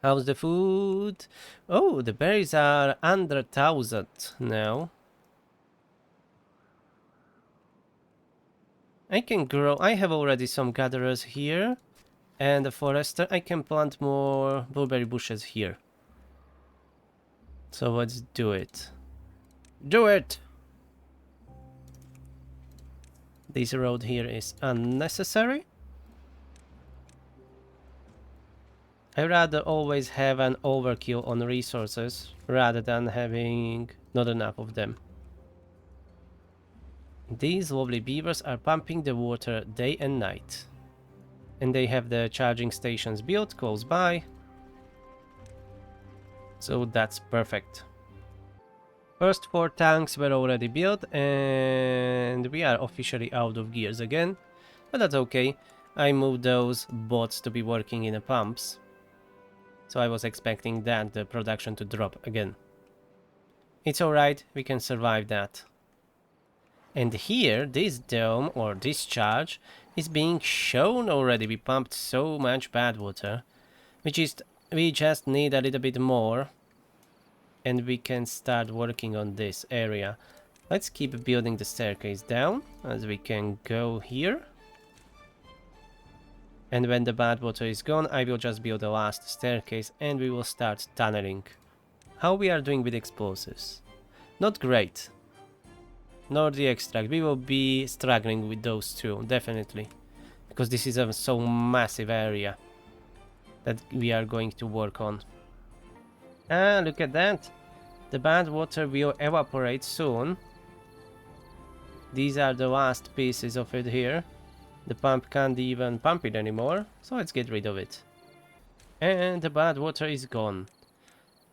How's the food? Oh, the berries are under 1,000 now. I can grow. I have already some gatherers here. And a forester. I can plant more blueberry bushes here. So let's do it. Do it! This road here is unnecessary. I rather always have an overkill on resources rather than having not enough of them. These lovely beavers are pumping the water day and night. And they have the charging stations built close by. So that's perfect. First 4 tanks were already built and we are officially out of gears again. But that's okay. I moved those bots to be working in the pumps. So I was expecting that the production to drop again. It's alright, we can survive that. And here, this dome or discharge is being shown already. We pumped so much Badwater, we just need a little bit more. And we can start working on this area. Let's keep building the staircase down as we can go here. And when the Badwater is gone, I will just build the last staircase and we will start tunneling. How we are doing with explosives? Not great. Nor the extract. We will be struggling with those two, definitely. Because this is a so massive area that we are going to work on. Ah, look at that. The Badwater will evaporate soon. These are the last pieces of it here. The pump can't even pump it anymore, so let's get rid of it. And the Badwater is gone.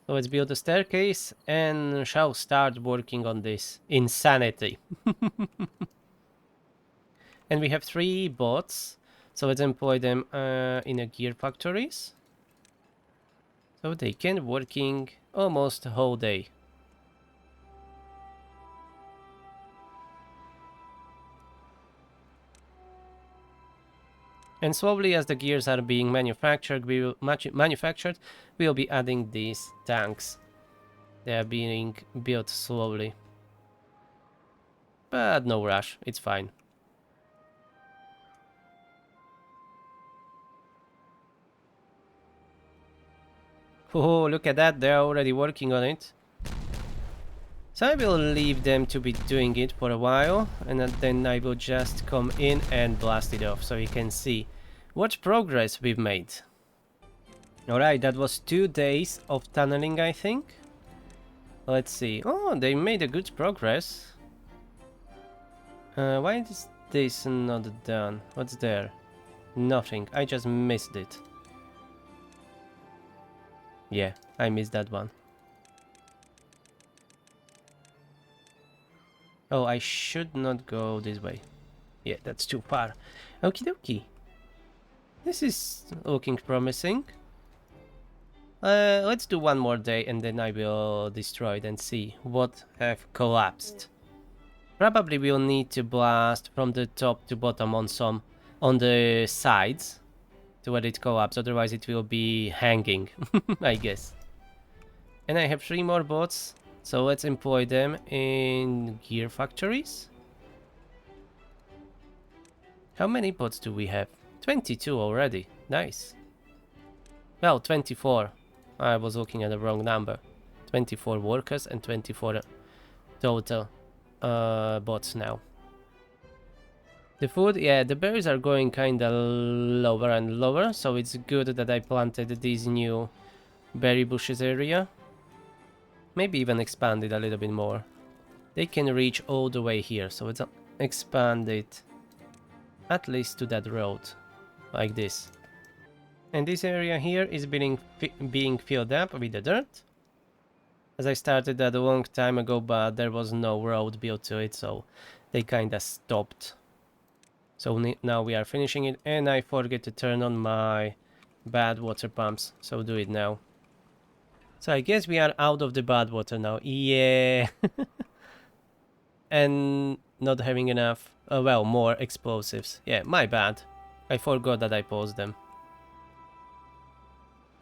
So let's build a staircase and shall start working on this insanity. And we have 3 bots, so let's employ them in a gear factories. So they can working almost the whole day. And slowly as the gears are being manufactured, we will be adding these tanks. They are being built slowly. But no rush, it's fine. Oh, look at that, they're already working on it. So I will leave them to be doing it for a while, and then I will just come in and blast it off so you can see what progress we've made. Alright, that was 2 days of tunneling, I think. Let's see. Oh, they made a good progress. Why is this not done? What's there? Nothing. I just missed it. Yeah, I missed that one. Oh, I should not go this way. Yeah, that's too far. Okie dokie. This is looking promising. Let's do one more day and then I will destroy it and see what have collapsed. Probably we'll need to blast from the top to bottom on the sides to where it collapses, otherwise it will be hanging, I guess. And I have 3 more bots, so let's employ them in gear factories. How many bots do we have? 22 already, nice. Well, 24. I was looking at the wrong number. 24 workers and 24 total bots now. The food, yeah, the berries are going kinda lower and lower, so it's good that I planted these new berry bushes area. Maybe even expand it a little bit more. They can reach all the way here, so let's expand it at least to that road, like this. And this area here is being filled up with the dirt. As I started that a long time ago, but there was no road built to it, so they kinda stopped. So now we are finishing it, and I forget to turn on my Badwater pumps, so do it now. So I guess we are out of the Badwater now, yeah. And not having enough, well, more explosives. Yeah, my bad. I forgot that I paused them.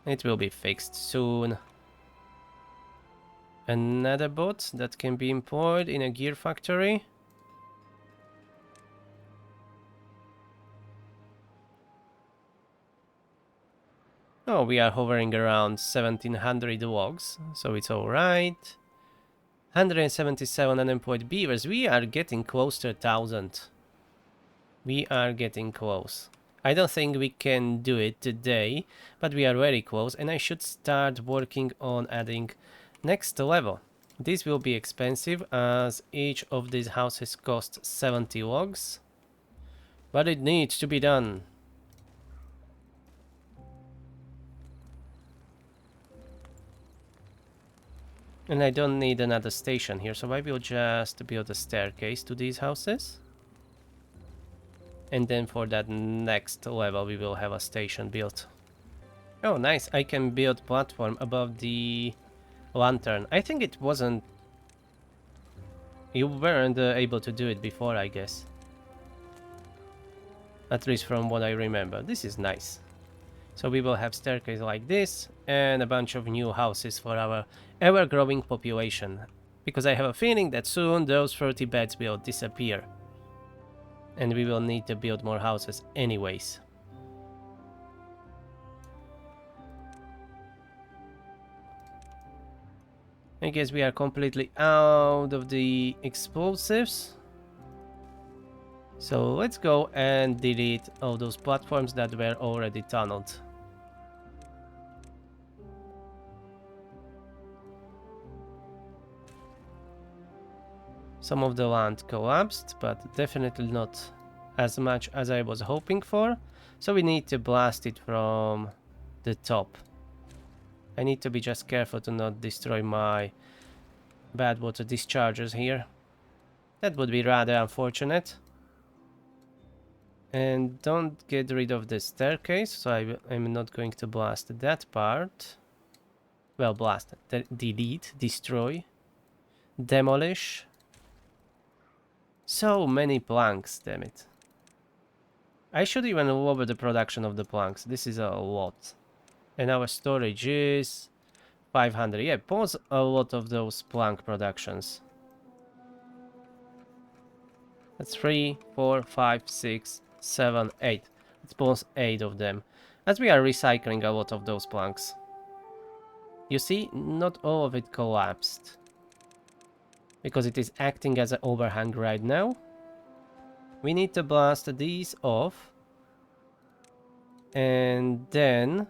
It will be fixed soon. Another bot that can be employed in a gear factory. Oh, we are hovering around 1700 logs, so it's alright. 177 unemployed beavers. We are getting close to 1000. We are getting close. I don't think we can do it today, but we are very close, and I should start working on adding next level. This will be expensive, as each of these houses cost 70 logs, but it needs to be done. And I don't need another station here, so I will just build a staircase to these houses. And then for that next level we will have a station built. Oh nice, I can build platform above the lantern. I think it wasn't... You weren't able to do it before, I guess. At least from what I remember. This is nice. So we will have staircase like this and a bunch of new houses for our ever-growing population. Because I have a feeling that soon those 30 beds will disappear. And we will need to build more houses anyways. I guess we are completely out of the explosives. So let's go and delete all those platforms that were already tunneled. Some of the land collapsed, but definitely not as much as I was hoping for. So we need to blast it from the top. I need to be just careful to not destroy my Badwater dischargers here. That would be rather unfortunate. And don't get rid of the staircase, so I'm not going to blast that part. Well, blast, delete, destroy, demolish. So many planks, damn it. I should even lower the production of the planks. This is a lot. And our storage is 500. Yeah, pause a lot of those plank productions. That's 3, 4, 5, 6, 7, 8. Let's pause 8 of them. As we are recycling a lot of those planks. You see, not all of it collapsed. Because it is acting as an overhang right now. We need to blast these off. And then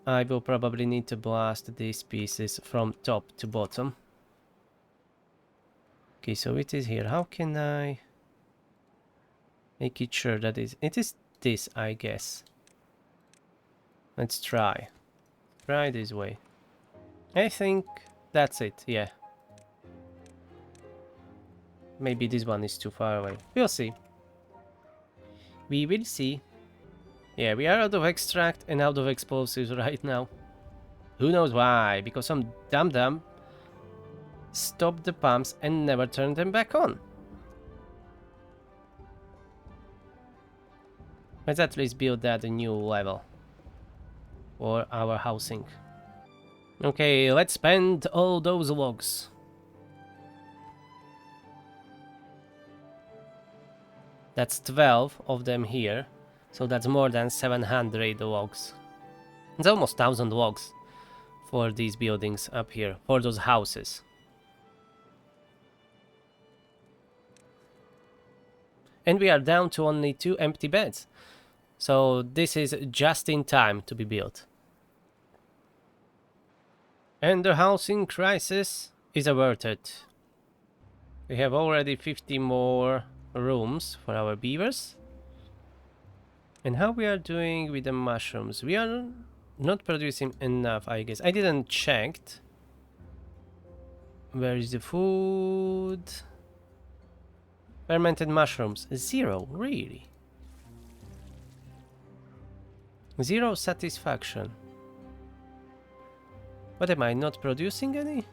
I will probably need to blast these pieces from top to bottom. Okay, so it is here. How can I make it sure that it is this, I guess. Let's try. Try this way. I think that's it, yeah. Maybe this one is too far away. We'll see. We will see. Yeah, we are out of extract and out of explosives right now. Who knows why? Because some dum-dum stopped the pumps and never turned them back on. Let's at least build that a new level for our housing. Okay, let's spend all those logs. That's 12 of them here, so that's more than 700 logs. It's almost 1000 logs for these buildings up here, for those houses. And we are down to only 2 empty beds. So this is just in time to be built. And the housing crisis is averted. We have already 50 more rooms for our beavers. And how we are doing with the mushrooms? We are not producing enough, I guess. I didn't check. Where is the food? Fermented mushrooms. 0, really? 0 satisfaction. What am I, not producing any?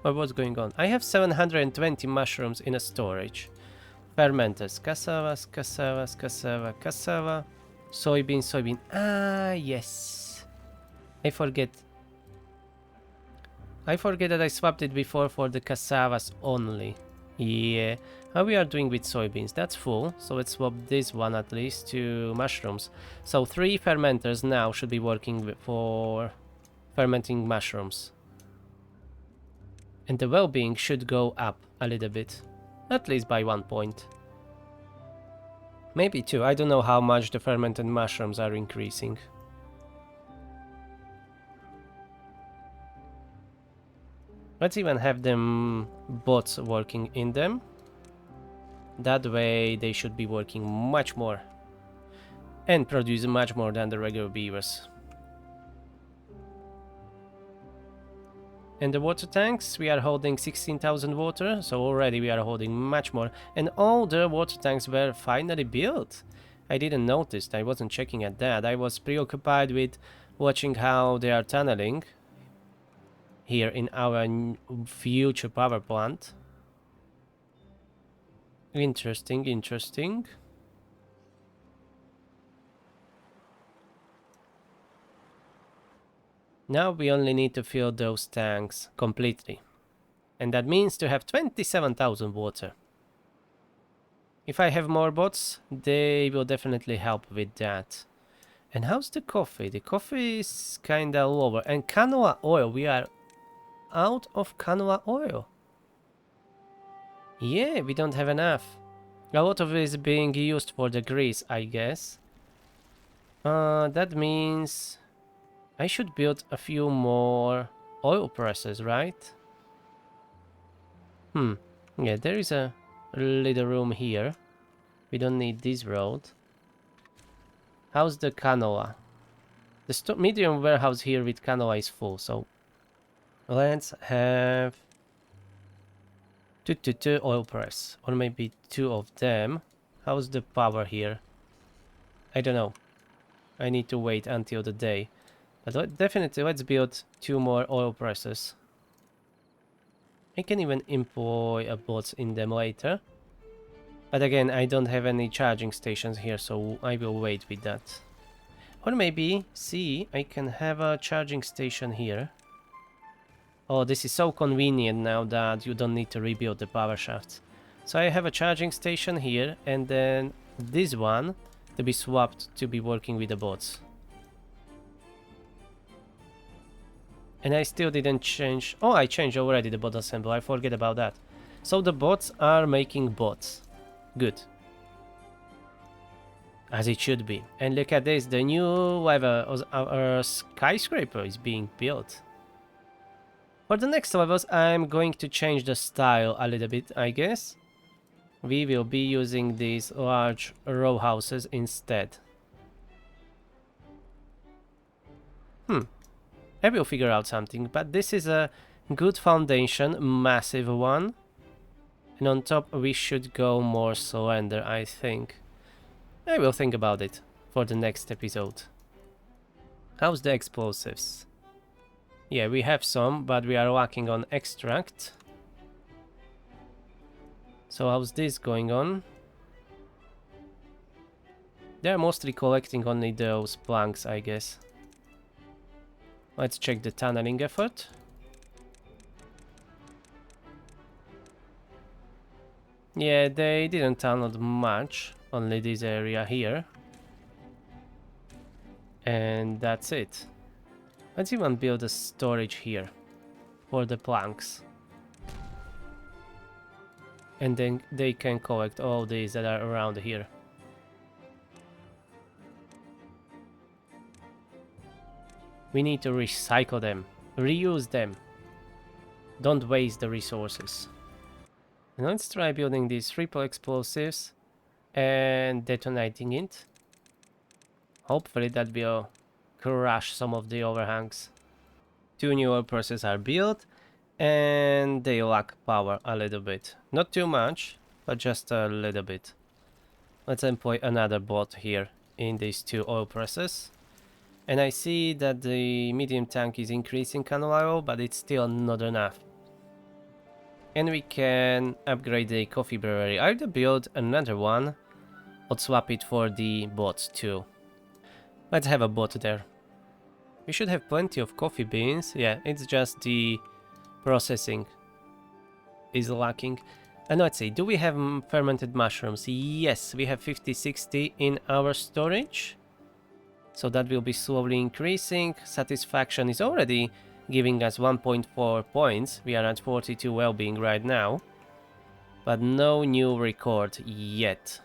Or what's going on? I have 720 mushrooms in a storage. Fermenters. Cassavas, cassavas, cassava, cassava. Soybean, soybean. Ah, yes. I forget. I forget that I swapped it before for the cassavas only. Yeah. How we are doing with soybeans? That's full. So let's swap this one at least to mushrooms. So 3 fermenters now should be working for fermenting mushrooms. And the well-being should go up a little bit. At least by 1 point. Maybe 2. I don't know how much the fermented mushrooms are increasing. Let's even have them bots working in them. That way they should be working much more. And produce much more than the regular beavers. And the water tanks, we are holding 16,000 water, so already we are holding much more. And all the water tanks were finally built. I didn't notice, I wasn't checking at that. I was preoccupied with watching how they are tunneling here in our future power plant. Interesting, interesting. Now we only need to fill those tanks completely. And that means to have 27,000 water. If I have more bots, they will definitely help with that. And how's the coffee? The coffee is kinda lower. And canola oil, we are out of canola oil. Yeah, we don't have enough. A lot of it is being used for the grease, I guess. That means I should build a few more oil presses, right? Yeah, there is a little room here. We don't need this road. How's the canola? The medium warehouse here with canola is full, so let's have two oil press, or maybe 2 of them. How's the power here? I don't know. I need to wait until the day. But definitely let's build 2 more oil presses. I can even employ a bot in them later. But again, I don't have any charging stations here, so I will wait with that. Or maybe, see, I can have a charging station here. Oh, this is so convenient now that you don't need to rebuild the power shafts. So I have a charging station here, and then this one to be swapped to be working with the bots. And I still didn't change... Oh, I changed already the bot assembly. I forget about that. So the bots are making bots. Good. As it should be. And look at this. The new level, our skyscraper is being built. For the next levels, I'm going to change the style a little bit, I guess. We will be using these large row houses instead. I will figure out something, but this is a good foundation, massive one. And on top we should go more slender, I think. I will think about it for the next episode. How's the explosives? Yeah, we have some, but we are lacking on extract. So how's this going on? They're mostly collecting only those planks, I guess. Let's check the tunneling effort. Yeah, they didn't tunnel much, only this area here. And that's it. Let's even build a storage here for the planks. And then they can collect all these that are around here. We need to recycle them, reuse them. Don't waste the resources. And let's try building these triple explosives and detonating it. Hopefully that will crush some of the overhangs. 2 newer presses are built and they lack power a little bit. Not too much, but just a little bit. Let's employ another bot here in these 2 oil presses. And I see that the medium tank is increasing canola oil, but it's still not enough. And we can upgrade the coffee brewery. Either build another one or swap it for the bot too. Let's have a bot there. We should have plenty of coffee beans. Yeah, it's just the processing is lacking. And let's see, do we have fermented mushrooms? Yes, we have 50-60 in our storage. So that will be slowly increasing. Satisfaction is already giving us 1.4 points. We are at 42 well-being right now. But no new record yet.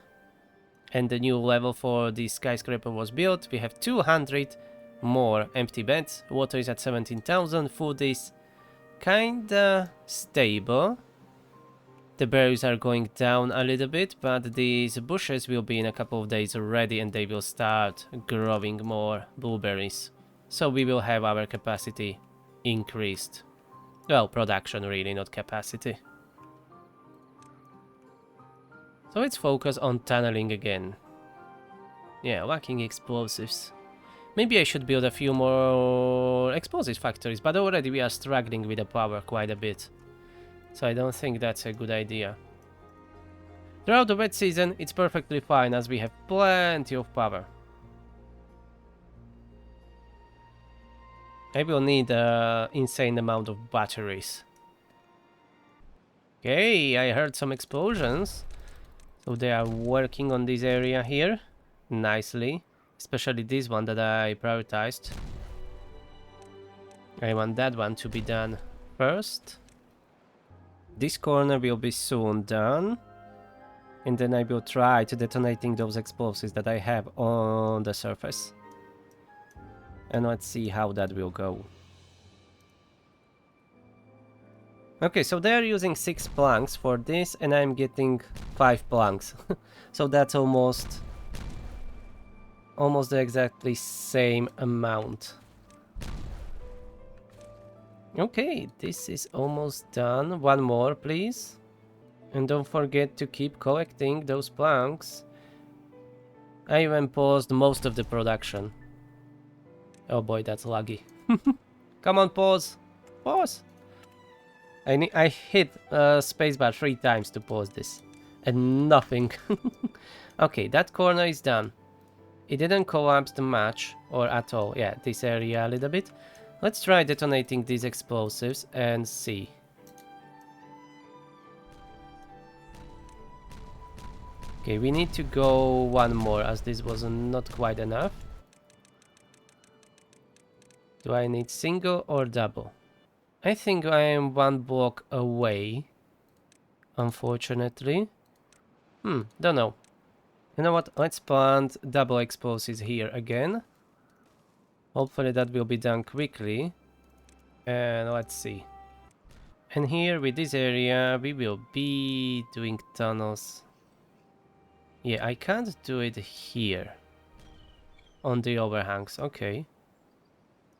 And the new level for the skyscraper was built. We have 200 more empty beds. Water is at 17,000. Food is kinda stable. The berries are going down a little bit, but these bushes will be in a couple of days ready and they will start growing more blueberries. So we will have our capacity increased. Well, production really, not capacity. So let's focus on tunneling again. Yeah, lacking explosives. Maybe I should build a few more explosives factories, but already we are struggling with the power quite a bit. So I don't think that's a good idea. Throughout the wet season, it's perfectly fine as we have plenty of power. I will need an insane amount of batteries. Okay, I heard some explosions. So they are working on this area here nicely. Especially this one that I prioritized. I want that one to be done first. This corner will be soon done. And then I will try to detonating those explosives that I have on the surface. And let's see how that will go. Okay, so they're using 6 planks for this and I'm getting 5 planks. So that's almost the exactly same amount. Okay, this is almost done. One more, please. And don't forget to keep collecting those planks. I even paused most of the production. Oh boy, that's laggy. Come on, pause. Pause. I hit spacebar 3 times to pause this. And nothing. Okay, that corner is done. It didn't collapse the match, or at all. Yeah, this area a little bit. Let's try detonating these explosives and see. Okay, we need to go one more as this was not quite enough. Do I need single or double? I think I am one block away, unfortunately. Don't know. You know what? Let's plant double explosives here again. Hopefully that will be done quickly. And let's see. And here with this area, we will be doing tunnels. Yeah, I can't do it here. On the overhangs, okay.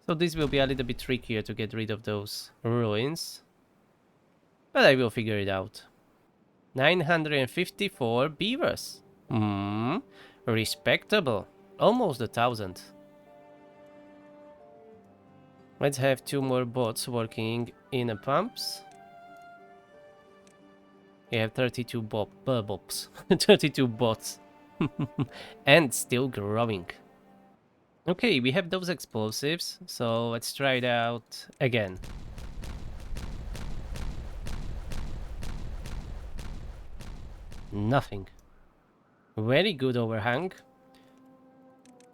So this will be a little bit trickier to get rid of those ruins. But I will figure it out. 954 beavers. Respectable. Almost 1,000. Let's have 2 more bots working in the pumps. We have 32 bots. 32 bots. And still growing. Okay, we have those explosives, so let's try it out again. Nothing. Very good overhang.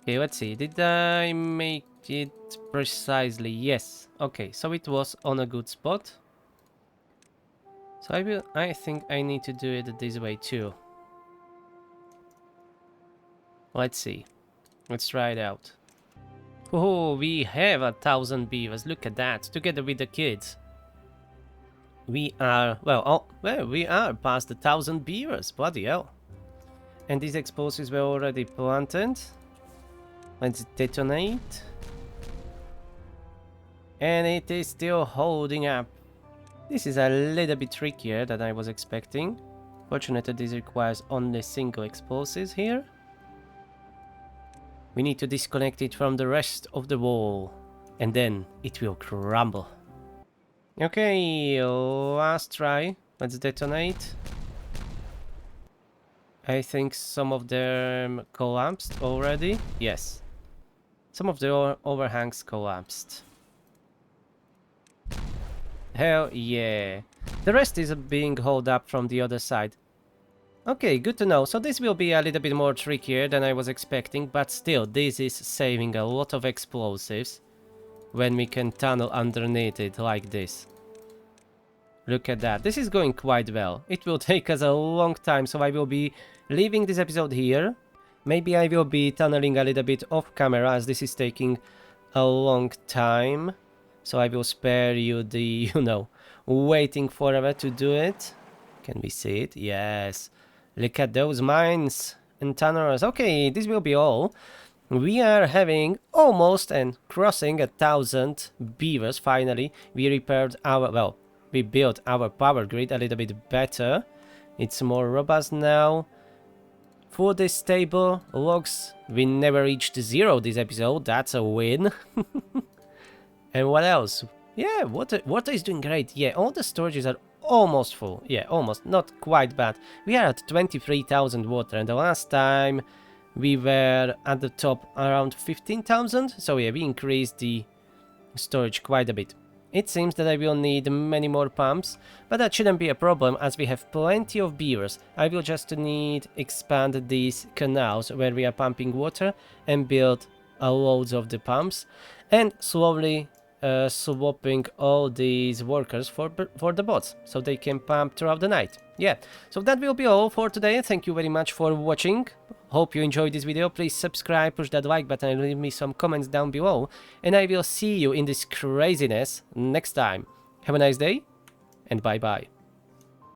Okay, let's see. Did I make it precisely? Yes. Okay, so it was on a good spot. So I think I need to do it this way too. Let's see. Let's try it out. Oh, we have 1,000 beavers. Look at that. Together with the kids. We are, we are past 1,000 beavers. Bloody hell. And these explosives were already planted. Let's detonate. And it is still holding up. This is a little bit trickier than I was expecting. Fortunately, this requires only single explosives here. We need to disconnect it from the rest of the wall. And then it will crumble. Okay, last try. Let's detonate. I think some of them collapsed already. Yes. Some of the overhangs collapsed. Hell yeah. The rest is being held up from the other side. Okay, good to know. So this will be a little bit more trickier than I was expecting, but still, this is saving a lot of explosives when we can tunnel underneath it like this. Look at that. This is going quite well. It will take us a long time, so I will be leaving this episode here. Maybe I will be tunneling a little bit off camera as this is taking a long time. So I will spare you the, waiting forever to do it. Can we see it? Yes. Look at those mines and tunnels. Okay, this will be all. We are having almost and crossing 1,000 beavers finally. We repaired our, we built our power grid a little bit better. It's more robust now. Food is stable. Logs, we never reached 0 this episode. That's a win. And what else? Yeah, water is doing great. Yeah, all the storages are almost full. Yeah, almost. Not quite bad. We are at 23,000 water, and the last time we were at the top around 15,000. So yeah, we increased the storage quite a bit. It seems that I will need many more pumps, but that shouldn't be a problem as we have plenty of beavers. I will just need expand these canals where we are pumping water and build loads of the pumps, and slowly swapping all these workers for the bots so they can pump throughout the night. Yeah, so that will be all for today. Thank you very much for watching. Hope you enjoyed this video. Please subscribe, push that like button, and leave me some comments down below, and I will see you in this craziness next time. Have a nice day and bye bye.